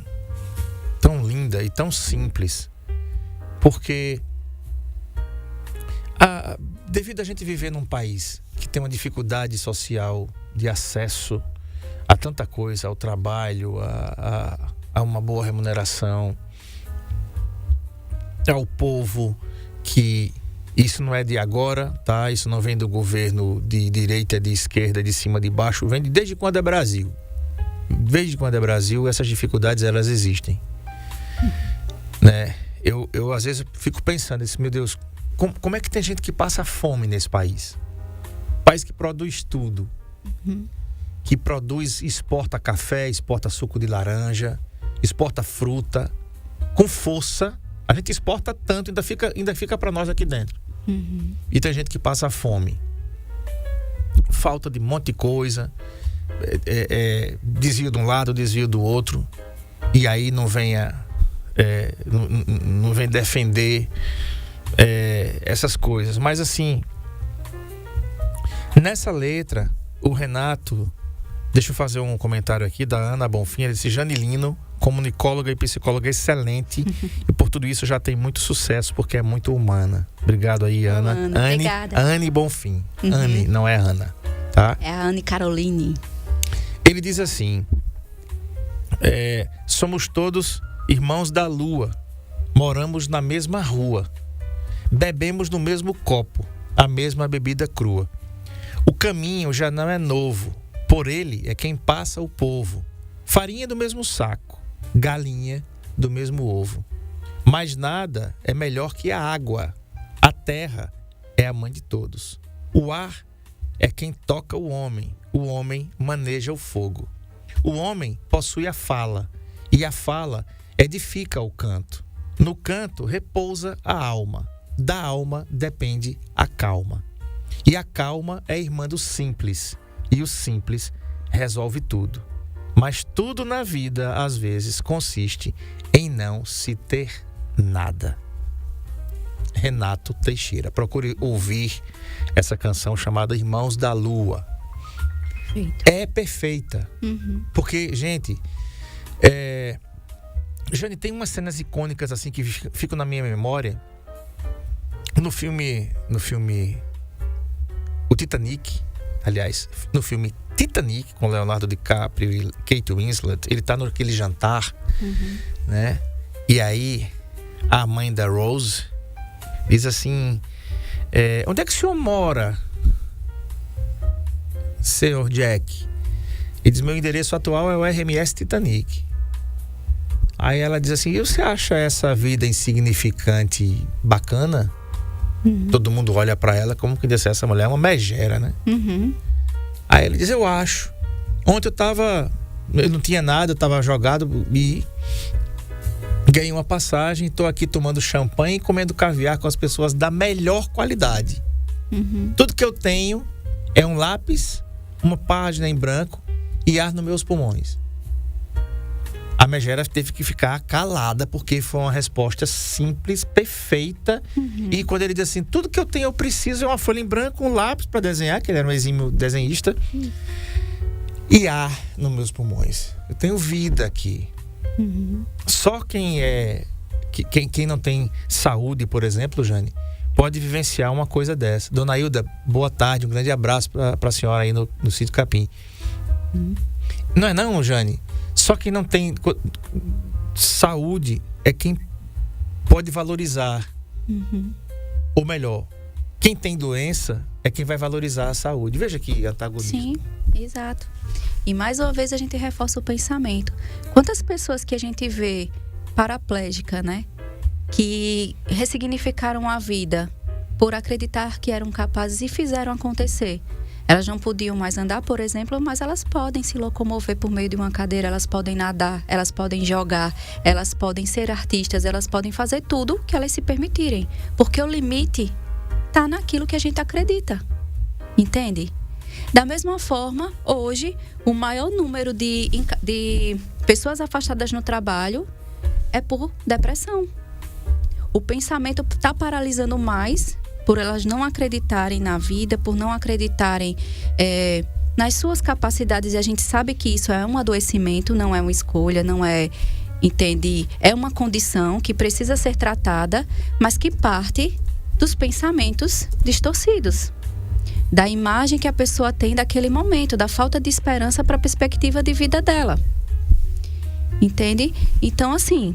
linda e tão simples, porque devido a gente viver num país que tem uma dificuldade social de acesso a tanta coisa, ao trabalho, a uma boa remuneração, ao povo que isso não é de agora, tá? Isso não vem do governo de direita, de esquerda, de cima, de baixo, vem desde quando é Brasil. Desde quando é Brasil, essas dificuldades elas existem, né? Eu às vezes fico pensando, meu Deus, como é que tem gente que passa fome nesse país? País que produz tudo, que produz, exporta café, exporta suco de laranja, exporta fruta com força. A gente exporta tanto, ainda fica para nós aqui dentro. E tem gente que passa fome, falta de um monte de coisa, desvio de um lado, desvio do outro, e aí não vem defender essas coisas. Mas assim, nessa letra, o Renato, deixa eu fazer um comentário aqui da Ana Bonfim. Ele disse: Janilino, comunicóloga e psicóloga excelente, e por tudo isso já tem muito sucesso, porque é muito humana. Obrigado aí, Ana. Obrigada. Anne Bonfim. Anne, não é Ana, tá? É a Anne Caroline. Ele diz assim: somos todos irmãos da lua, moramos na mesma rua, bebemos no mesmo copo, a mesma bebida crua. O caminho já não é novo, por ele é quem passa o povo. Farinha do mesmo saco, galinha do mesmo ovo. Mas nada é melhor que a água. A terra é a mãe de todos. O ar é quem toca o homem maneja o fogo. O homem possui a fala, e a fala edifica o canto. No canto repousa a alma. Da alma depende a calma. E a calma é irmã do simples, e o simples resolve tudo. Mas tudo na vida, às vezes, consiste em não se ter nada. Renato Teixeira. Procure ouvir essa canção chamada Irmãos da Lua. Perfeito. É perfeita. Porque, gente, Jane, tem umas cenas icônicas assim que ficam na minha memória. No filme O Titanic, aliás, no filme Titanic, com Leonardo DiCaprio e Kate Winslet, ele tá naquele jantar, né? E aí a mãe da Rose diz assim: onde é que o senhor mora, senhor Jack? Ele diz: meu endereço atual é o RMS Titanic. Aí ela diz assim: e você acha essa vida insignificante bacana? Todo mundo olha pra ela como que disse: essa mulher é uma megera, né? Aí ele diz: eu acho. Ontem eu não tinha nada, eu tava jogado e ganhei uma passagem, tô aqui tomando champanhe e comendo caviar com as pessoas da melhor qualidade. Tudo que eu tenho é um lápis, uma página em branco e ar nos meus pulmões. A megera teve que ficar calada, porque foi uma resposta simples, perfeita. E quando ele diz assim: tudo que eu tenho eu preciso é uma folha em branco, um lápis para desenhar, que ele era um exímio desenhista, e ar nos meus pulmões. Eu tenho vida aqui. Só quem não tem saúde, por exemplo, Jane, pode vivenciar uma coisa dessa. Dona Hilda, boa tarde, um grande abraço para a senhora aí no Sítio Capim. Não é não, Jane? Só quem não tem saúde é quem pode valorizar. Ou melhor, quem tem doença é quem vai valorizar a saúde. Veja que antagonismo. Sim, exato. E mais uma vez a gente reforça o pensamento. Quantas pessoas que a gente vê paraplégica, né? Que ressignificaram a vida por acreditar que eram capazes e fizeram acontecer. Elas não podiam mais andar, por exemplo, mas elas podem se locomover por meio de uma cadeira, elas podem nadar, elas podem jogar, elas podem ser artistas, elas podem fazer tudo que elas se permitirem. Porque o limite está naquilo que a gente acredita. Entende? Da mesma forma, hoje, o maior número de pessoas afastadas no trabalho é por depressão. O pensamento está paralisando mais por elas não acreditarem na vida, por não acreditarem nas suas capacidades. E a gente sabe que isso é um adoecimento, não é uma escolha, não é, entende? É uma condição que precisa ser tratada, mas que parte dos pensamentos distorcidos, da imagem que a pessoa tem daquele momento, da falta de esperança para a perspectiva de vida dela. Entende? Então, assim,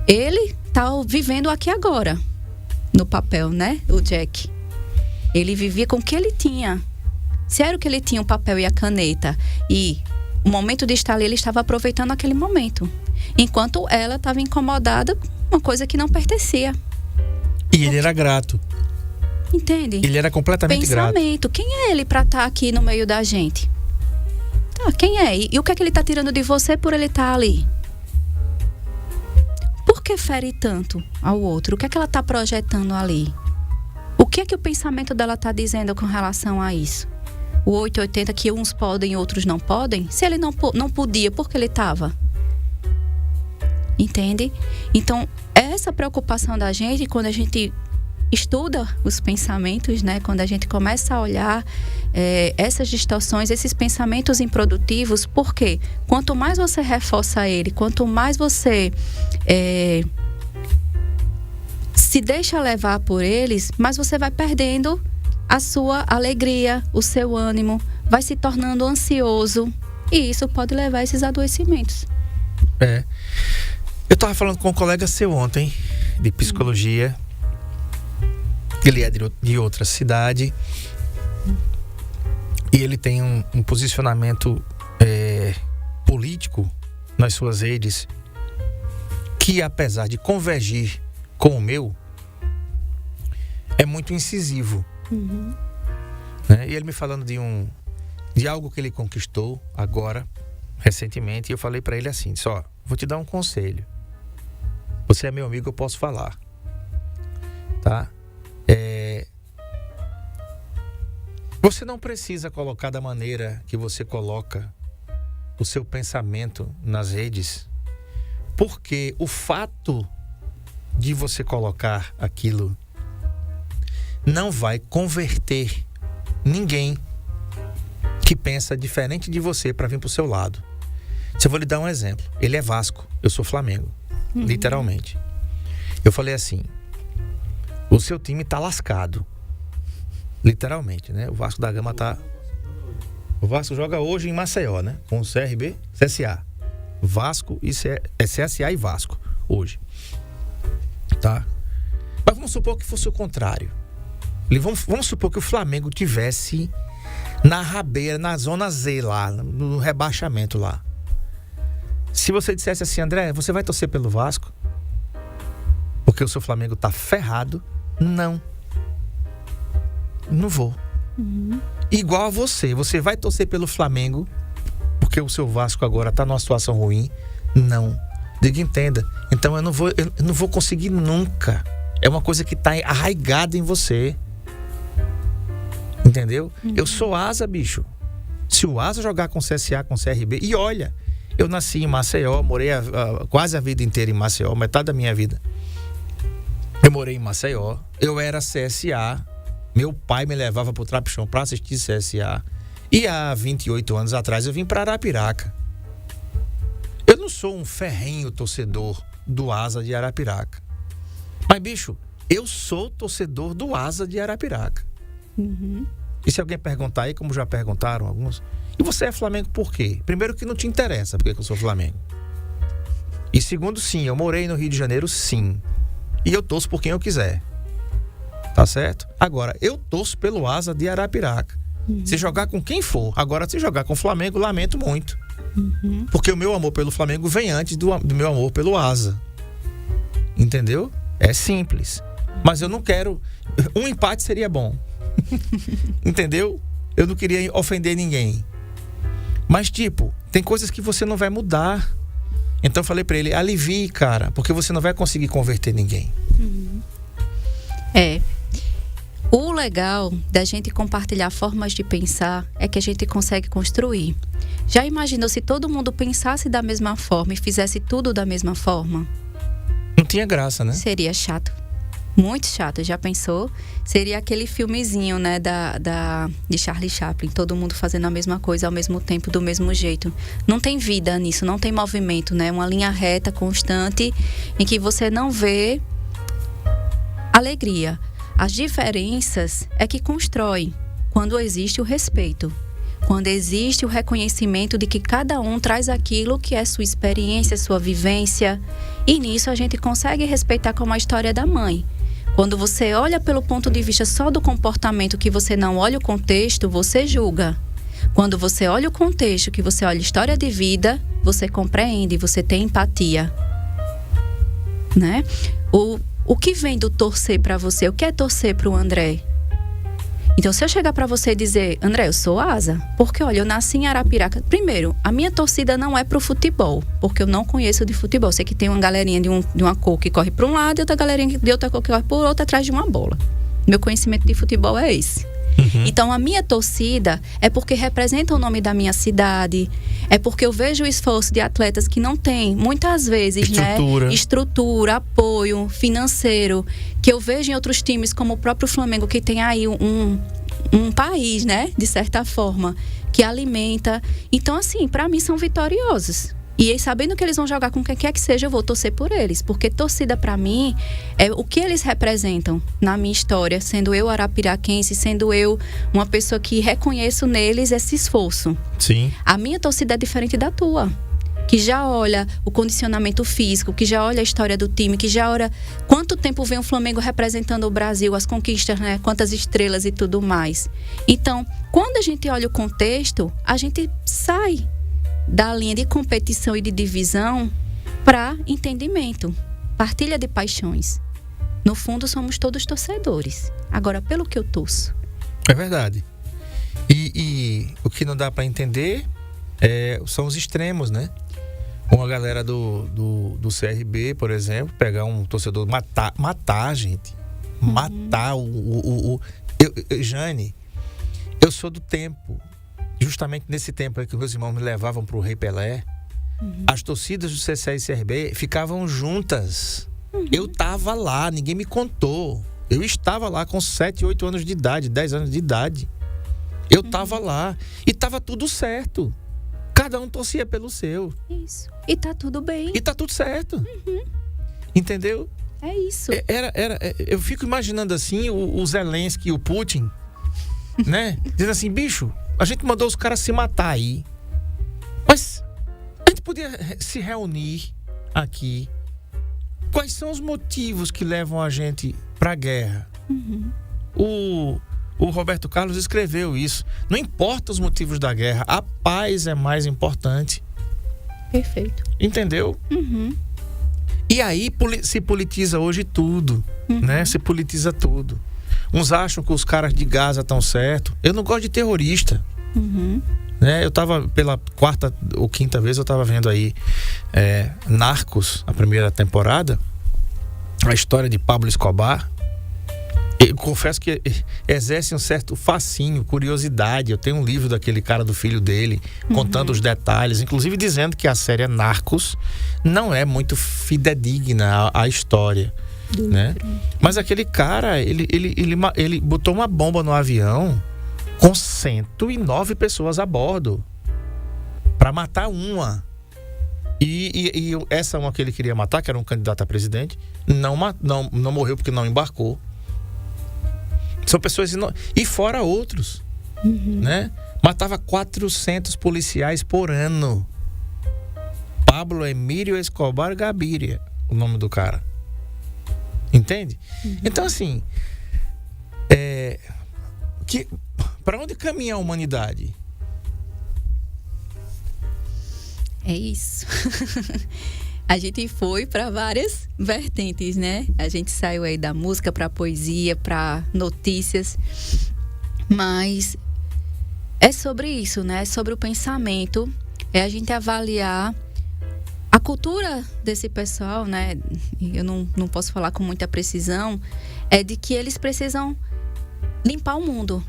ele tá vivendo aqui agora, no papel, né? O Jack. Ele vivia com o que ele tinha. Se era o que ele tinha, o papel e a caneta, e o momento de estar ali, ele estava aproveitando aquele momento. Enquanto ela estava incomodada com uma coisa que não pertencia. E ele era grato. Entende? Ele era completamente grato. Pensamento. Quem é ele para estar aqui no meio da gente? Tá, quem é? E o que é que ele está tirando de você por ele estar ali? Por que fere tanto ao outro? O que é que ela está projetando ali? O que é que o pensamento dela está dizendo com relação a isso? O 880 que uns podem e outros não podem? Se ele não podia, por que ele estava? Entende? Então, essa preocupação da gente, quando a gente estuda os pensamentos, né? Quando a gente começa a olhar essas distorções, esses pensamentos improdutivos, porque quanto mais você reforça ele, quanto mais você se deixa levar por eles, mais você vai perdendo a sua alegria, o seu ânimo, vai se tornando ansioso, e isso pode levar a esses adoecimentos. Eu estava falando com um colega seu ontem, de psicologia. Ele é de outra cidade e ele tem um posicionamento político nas suas redes que, apesar de convergir com o meu, é muito incisivo. Né? E ele me falando de algo que ele conquistou agora, recentemente, e eu falei para ele assim, só, vou te dar um conselho. Você é meu amigo, eu posso falar. Tá? Você não precisa colocar da maneira que você coloca o seu pensamento nas redes, porque o fato de você colocar aquilo não vai converter ninguém que pensa diferente de você para vir pro seu lado. Se eu vou lhe dar um exemplo, ele é Vasco, eu sou Flamengo, literalmente. Eu falei assim, o seu time tá lascado. Literalmente, né? O Vasco da Gama tá... O Vasco joga hoje em Maceió, né? Com o CRB, CSA. Vasco e CSA e Vasco, hoje. Tá? Mas vamos supor que fosse o contrário. Vamos supor que o Flamengo tivesse na rabeira, na zona Z lá, no rebaixamento lá. Se você dissesse assim, André, você vai torcer pelo Vasco? Porque o seu Flamengo tá ferrado? Não vou. Igual a você vai torcer pelo Flamengo porque o seu Vasco agora tá numa situação ruim? Não. Diga, entenda. Então eu não vou conseguir nunca. É uma coisa que tá arraigada em você. Entendeu? Eu sou asa, bicho. Se o asa jogar com CSA, com CRB, e olha, eu nasci em Maceió, morei quase a vida inteira em Maceió, metade da minha vida eu morei em Maceió. Eu era CSA. Meu pai me levava pro Trapichão pra assistir CSA. E há 28 anos atrás eu vim pra Arapiraca. Eu não sou um ferrenho torcedor do Asa de Arapiraca. Mas, bicho, eu sou torcedor do Asa de Arapiraca. E se alguém perguntar aí, como já perguntaram alguns, e você é Flamengo por quê? Primeiro que não te interessa porque eu sou Flamengo. E segundo, sim, eu morei no Rio de Janeiro, sim. E eu torço por quem eu quiser. Tá certo? Agora, eu torço pelo Asa de Arapiraca. Se jogar com quem for. Agora, se jogar com o Flamengo, lamento muito. Porque o meu amor pelo Flamengo vem antes do meu amor pelo Asa. Entendeu? É simples. Mas eu não quero... Um empate seria bom. Entendeu? Eu não queria ofender ninguém. Mas, tipo, tem coisas que você não vai mudar. Então eu falei pra ele, alivie, cara, porque você não vai conseguir converter ninguém. O legal da gente compartilhar formas de pensar é que a gente consegue construir. Já imaginou se todo mundo pensasse da mesma forma e fizesse tudo da mesma forma? Não tinha graça, né? Seria chato. Muito chato, já pensou? Seria aquele filmezinho, né, de Charlie Chaplin, todo mundo fazendo a mesma coisa ao mesmo tempo, do mesmo jeito. Não tem vida nisso, não tem movimento, né? Uma linha reta, constante, em que você não vê alegria. As diferenças é que constrói, quando existe o respeito. Quando existe o reconhecimento de que cada um traz aquilo que é sua experiência, sua vivência. E nisso a gente consegue respeitar como a história da mãe. Quando você olha pelo ponto de vista só do comportamento, que você não olha o contexto, você julga. Quando você olha o contexto, que você olha a história de vida, você compreende, você tem empatia. Né? O que vem do torcer para você? O que é torcer para o André? Então, se eu chegar para você e dizer, André, eu sou asa, porque, olha, eu nasci em Arapiraca. Primeiro, a minha torcida não é pro futebol, porque eu não conheço de futebol. Sei que tem uma galerinha de uma cor que corre para um lado e outra galerinha de outra cor que corre por outra atrás de uma bola. Meu conhecimento de futebol é esse. Então, a minha torcida é porque representa o nome da minha cidade, é porque eu vejo o esforço de atletas que não têm, muitas vezes, estrutura, apoio financeiro, que eu vejo em outros times, como o próprio Flamengo, que tem aí um país, né, de certa forma, que alimenta. Então, assim, para mim são vitoriosos. E aí, sabendo que eles vão jogar com quem quer que seja, eu vou torcer por eles. Porque torcida, pra mim, é o que eles representam na minha história. Sendo eu arapiraquense, sendo eu uma pessoa que reconheço neles esse esforço. Sim. A minha torcida é diferente da tua. Que já olha o condicionamento físico, que já olha a história do time, que já olha quanto tempo vem o Flamengo representando o Brasil, as conquistas, né? Quantas estrelas e tudo mais. Então, quando a gente olha o contexto, a gente sai da linha de competição e de divisão para entendimento, partilha de paixões. No fundo, somos todos torcedores. Agora, pelo que eu torço. É verdade. E o que não dá para entender são os extremos, né? Uma galera do CRB, por exemplo, pegar um torcedor, matar a gente. Matar Jane, eu sou do tempo. Justamente nesse tempo aí que meus irmãos me levavam pro Rei Pelé, as torcidas do CSA e CRB ficavam juntas. Eu tava lá, ninguém me contou. Eu estava lá com 7, 8 anos de idade, 10 anos de idade. Eu tava lá e tava tudo certo. Cada um torcia pelo seu. Isso. E tá tudo bem. E tá tudo certo. Entendeu? É isso. Eu fico imaginando assim o Zelensky e o Putin, né? Dizendo assim, bicho, a gente mandou os caras se matar aí. Mas a gente podia se reunir aqui. Quais são os motivos que levam a gente pra guerra? O Roberto Carlos escreveu isso. Não importa os motivos da guerra, a paz é mais importante. Perfeito. Entendeu? E aí se politiza hoje tudo, né? Se politiza tudo. Uns acham que os caras de Gaza estão certos. Eu não gosto de terrorista. Né? Eu tava, pela 4ª ou 5ª vez, eu tava vendo aí Narcos, a primeira temporada. A história de Pablo Escobar. Eu confesso que exerce um certo fascínio, curiosidade. Eu tenho um livro daquele cara, do filho dele, contando os detalhes, inclusive dizendo que a série Narcos não é muito fidedigna à história, né? Mas aquele cara, ele botou uma bomba no avião com 109 pessoas a bordo para matar uma. E essa uma que ele queria matar, que era um candidato a presidente, não morreu porque não embarcou. São pessoas e fora outros, né? Matava 400 policiais por ano. Pablo Emílio Escobar Gaviria, o nome do cara. Entende? Então, assim, para onde caminha a humanidade? É isso. A gente foi para várias vertentes, né? A gente saiu aí da música para poesia, para notícias. Mas é sobre isso, né? É sobre o pensamento. É a gente avaliar a cultura desse pessoal, né? Eu não posso falar com muita precisão. É de que eles precisam limpar o mundo,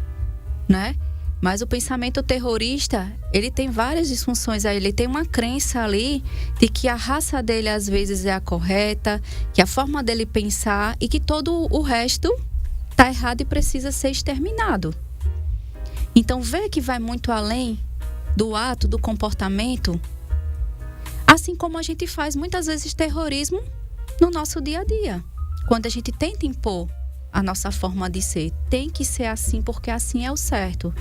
né? Mas o pensamento terrorista, ele tem várias disfunções aí. Ele tem uma crença ali de que a raça dele às vezes é a correta, que a forma dele pensar e que todo o resto tá errado e precisa ser exterminado. Então, vê que vai muito além do ato, do comportamento, assim como a gente faz muitas vezes terrorismo no nosso dia a dia. Quando a gente tenta impor a nossa forma de ser, tem que ser assim porque assim é o certo.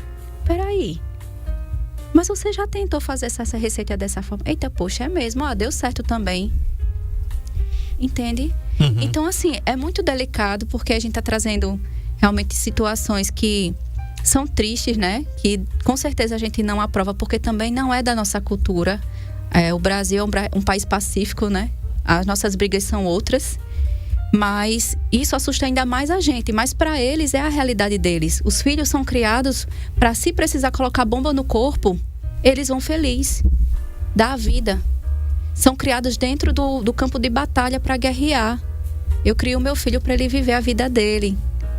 Peraí, Mas você já tentou fazer essa receita dessa forma? Eita, poxa, é mesmo, deu certo também. Entende? Então, assim, é muito delicado porque a gente tá trazendo realmente situações que são tristes, né? Que com certeza a gente não aprova porque também não é da nossa cultura. O Brasil é um país pacífico, né? As nossas brigas são outras. Mas isso assusta ainda mais a gente. Mas para eles é a realidade deles. Os filhos são criados para, se precisar colocar bomba no corpo, eles vão felizes. Dar a vida. São criados dentro do campo de batalha para guerrear. Eu crio o meu filho para ele viver a vida dele,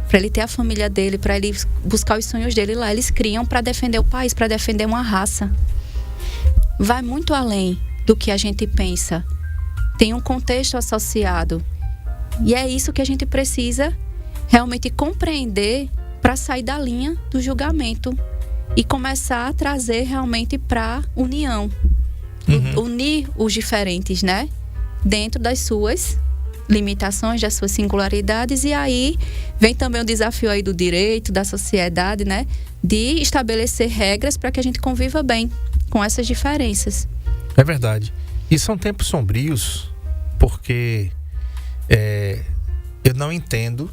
para ele ter a família dele, para ele buscar os sonhos dele lá. Eles criam para defender o país, para defender uma raça. Vai muito além do que a gente pensa. Tem um contexto associado. E é isso que a gente precisa realmente compreender para sair da linha do julgamento e começar a trazer realmente para união. Unir os diferentes, né? Dentro das suas limitações, das suas singularidades. E aí vem também o desafio aí do direito, da sociedade, né? De estabelecer regras para que a gente conviva bem com essas diferenças. É verdade. E são tempos sombrios porque eu não entendo,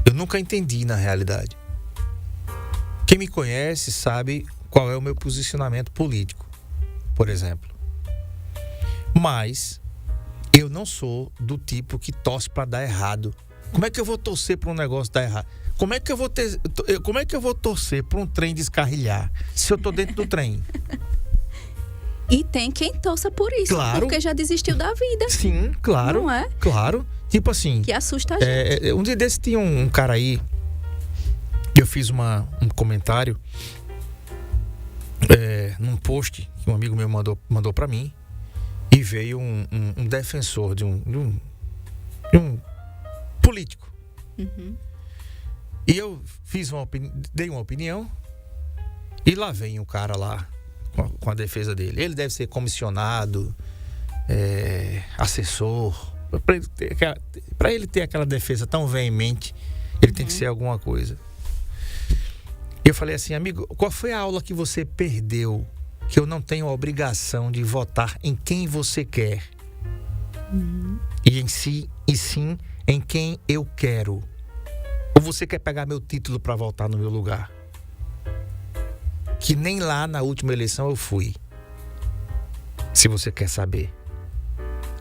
eu nunca entendi na realidade. Quem me conhece sabe qual é o meu posicionamento político, por exemplo. Mas eu não sou do tipo que torce para dar errado. Como é que eu vou torcer para um negócio dar errado? Como é que eu vou torcer para um trem descarrilhar se eu tô dentro do trem? E tem quem torça por isso, claro, porque já desistiu da vida. Sim, claro. Não é? Claro. Tipo assim, que assusta a gente. Um dia desse tinha um cara aí, eu fiz um comentário num post que um amigo meu mandou para mim. E veio um defensor de um político. E eu dei uma opinião. E lá vem o cara lá com a defesa dele. Ele deve ser comissionado, assessor. Para ele ter aquela defesa tão veemente, ele tem que ser alguma coisa. Eu falei assim, amigo, qual foi a aula que você perdeu? Que eu não tenho a obrigação de votar em quem você quer. E sim em quem eu quero. Ou você quer pegar meu título para votar no meu lugar? Que nem lá na última eleição eu fui. Se você quer saber.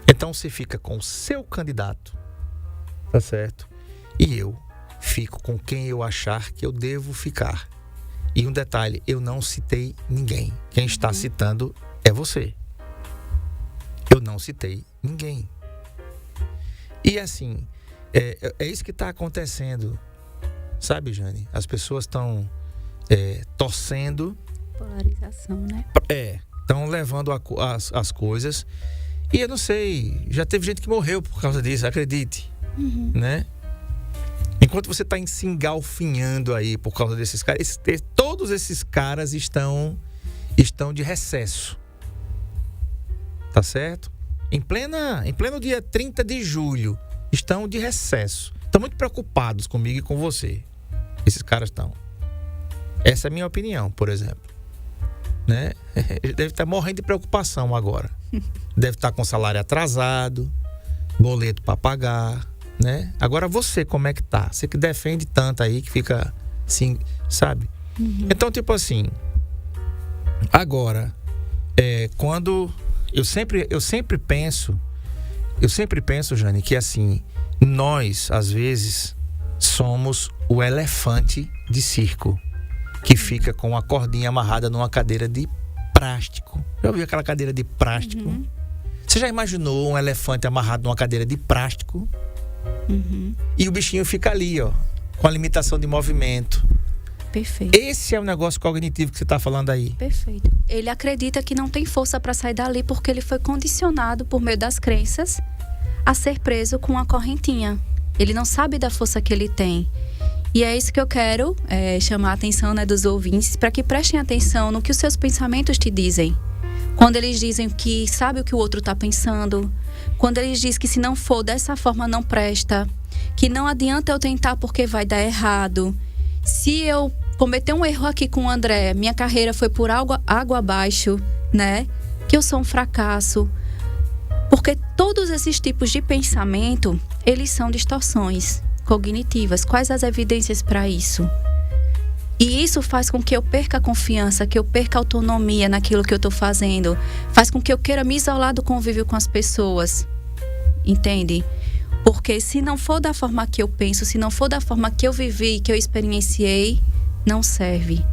Então você fica com o seu candidato. Tá certo? E eu fico com quem eu achar que eu devo ficar. E um detalhe, eu não citei ninguém. Quem está citando é você. Eu não citei ninguém. E assim, é isso que está acontecendo. Sabe, Jane? As pessoas estão torcendo. Polarização, né? Estão levando as coisas. E eu não sei, já teve gente que morreu por causa disso, acredite. Né? Enquanto você está se engalfinhando aí por causa desses caras, todos esses caras estão de recesso. Tá certo? Em pleno dia 30 de julho, estão de recesso. Estão muito preocupados comigo e com você. Esses caras estão. Essa é a minha opinião, por exemplo. Né? Deve estar morrendo de preocupação agora. Deve estar com salário atrasado, boleto para pagar. Né? Agora você, como é que tá? Você que defende tanto aí, que fica assim, sabe? Então, tipo assim, agora, quando eu sempre penso, Jane, que assim, nós, às vezes, somos o elefante de circo, que fica com a cordinha amarrada numa cadeira de plástico. Já ouviu aquela cadeira de plástico? Você já imaginou um elefante amarrado numa cadeira de plástico? E o bichinho fica ali, ó, com a limitação de movimento. Perfeito. Esse é o negócio cognitivo que você está falando aí. Perfeito. Ele acredita que não tem força para sair dali porque ele foi condicionado por meio das crenças a ser preso com uma correntinha. Ele não sabe da força que ele tem. E é isso que eu quero chamar a atenção, né, dos ouvintes, para que prestem atenção no que os seus pensamentos te dizem. Quando eles dizem que sabe o que o outro está pensando, quando eles dizem que se não for dessa forma não presta, que não adianta eu tentar porque vai dar errado, se eu cometer um erro aqui com o André, minha carreira foi por água abaixo, né? Que eu sou um fracasso. Porque todos esses tipos de pensamento, eles são distorções cognitivas. Quais as evidências para isso? E isso faz com que eu perca a confiança, que eu perca a autonomia naquilo que eu estou fazendo. Faz com que eu queira me isolar do convívio com as pessoas. Entende? Porque se não for da forma que eu penso, se não for da forma que eu vivi, que eu experienciei, não serve.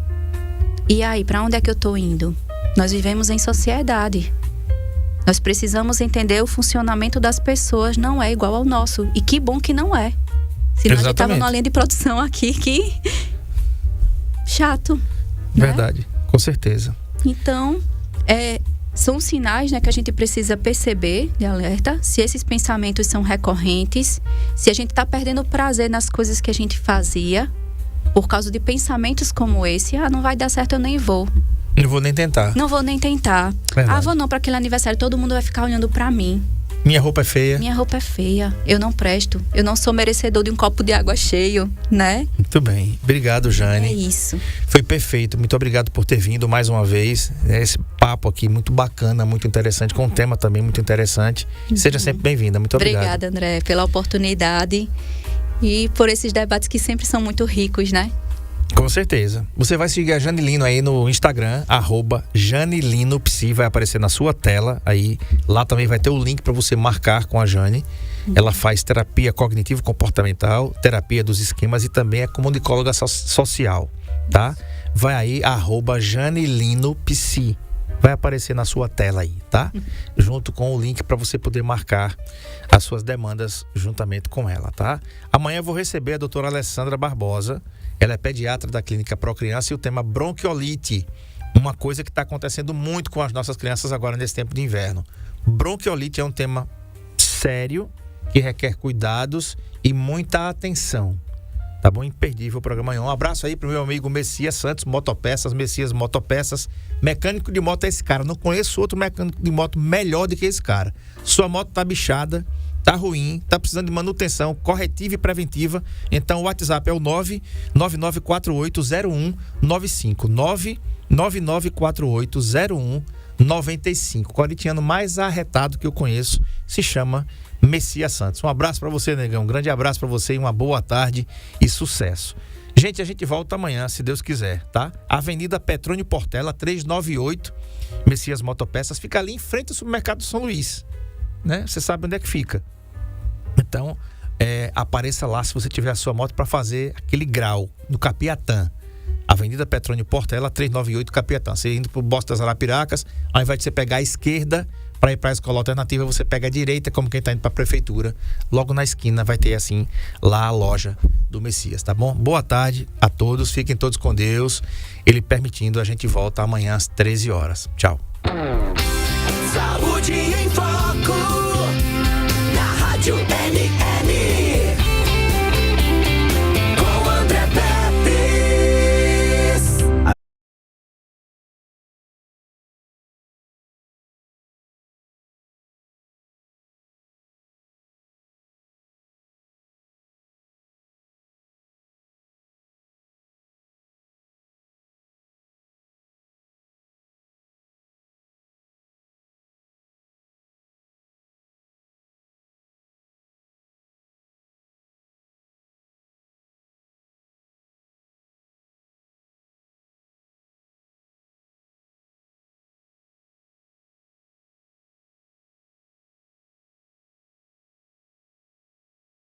E aí, para onde é que eu estou indo? Nós vivemos em sociedade. Nós precisamos entender o funcionamento das pessoas não é igual ao nosso. E que bom que não é. Senão a gente estava numa linha de produção aqui que... chato. Verdade, né? Com certeza. Então, são sinais, né, que a gente precisa perceber de alerta. Se esses pensamentos são recorrentes, se a gente está perdendo prazer nas coisas que a gente fazia, por causa de pensamentos como esse, não vai dar certo, eu nem vou. Não vou nem tentar. Não vou nem tentar. Verdade. Vou não, para aquele aniversário, todo mundo vai ficar olhando para mim. Minha roupa é feia. Minha roupa é feia. Eu não presto. Eu não sou merecedor de um copo de água cheio, né? Muito bem. Obrigado, Jane. É isso. Foi perfeito. Muito obrigado por ter vindo mais uma vez. Esse papo aqui muito bacana, muito interessante, com um tema também muito interessante. Seja sempre bem-vinda. Muito obrigado. Obrigada, André, pela oportunidade e por esses debates que sempre são muito ricos, né? Com certeza. Você vai seguir a Jane Lino aí no Instagram, @JaneLinoPsi, vai aparecer na sua tela aí. Lá também vai ter o link para você marcar com a Jane. Ela faz terapia cognitivo-comportamental, terapia dos esquemas e também é comunicóloga social, tá? Vai aí, @JaneLinoPsi. Vai aparecer na sua tela aí, tá? Junto com o link para você poder marcar as suas demandas juntamente com ela, tá? Amanhã eu vou receber a doutora Alessandra Barbosa. Ela é pediatra da Clínica Procriança e o tema bronquiolite. Uma coisa que está acontecendo muito com as nossas crianças agora nesse tempo de inverno. Bronquiolite é um tema sério, que requer cuidados e muita atenção. Tá bom? Imperdível o programa amanhã. Um abraço aí pro meu amigo Messias Santos, Messias Motopeças. Mecânico de moto é esse cara. Não conheço outro mecânico de moto melhor do que esse cara. Sua moto tá bichada, tá ruim, tá precisando de manutenção corretiva e preventiva. Então o WhatsApp é o 999480195. 999480195. O corintiano mais arretado que eu conheço se chama Messias Santos. Um abraço pra você, negão. Um grande abraço pra você e uma boa tarde e sucesso. Gente, a gente volta amanhã, se Deus quiser, tá? Avenida Petrônio Portela, 398, Messias Motopeças. Fica ali em frente ao supermercado São Luís, né? Você sabe onde é que fica. Então, apareça lá se você tiver a sua moto para fazer aquele grau no Capiatã. Avenida Petrônio Portela, 398 Capiatã. Você indo pro Bosque das Arapiracas, ao invés de você pegar a esquerda para ir para a escola alternativa, você pega a direita, como quem tá indo para a prefeitura. Logo na esquina vai ter assim lá a loja do Messias, tá bom? Boa tarde a todos, fiquem todos com Deus. Ele permitindo, a gente volta amanhã às 13 horas. Tchau. Saúde em Foco, na Rádio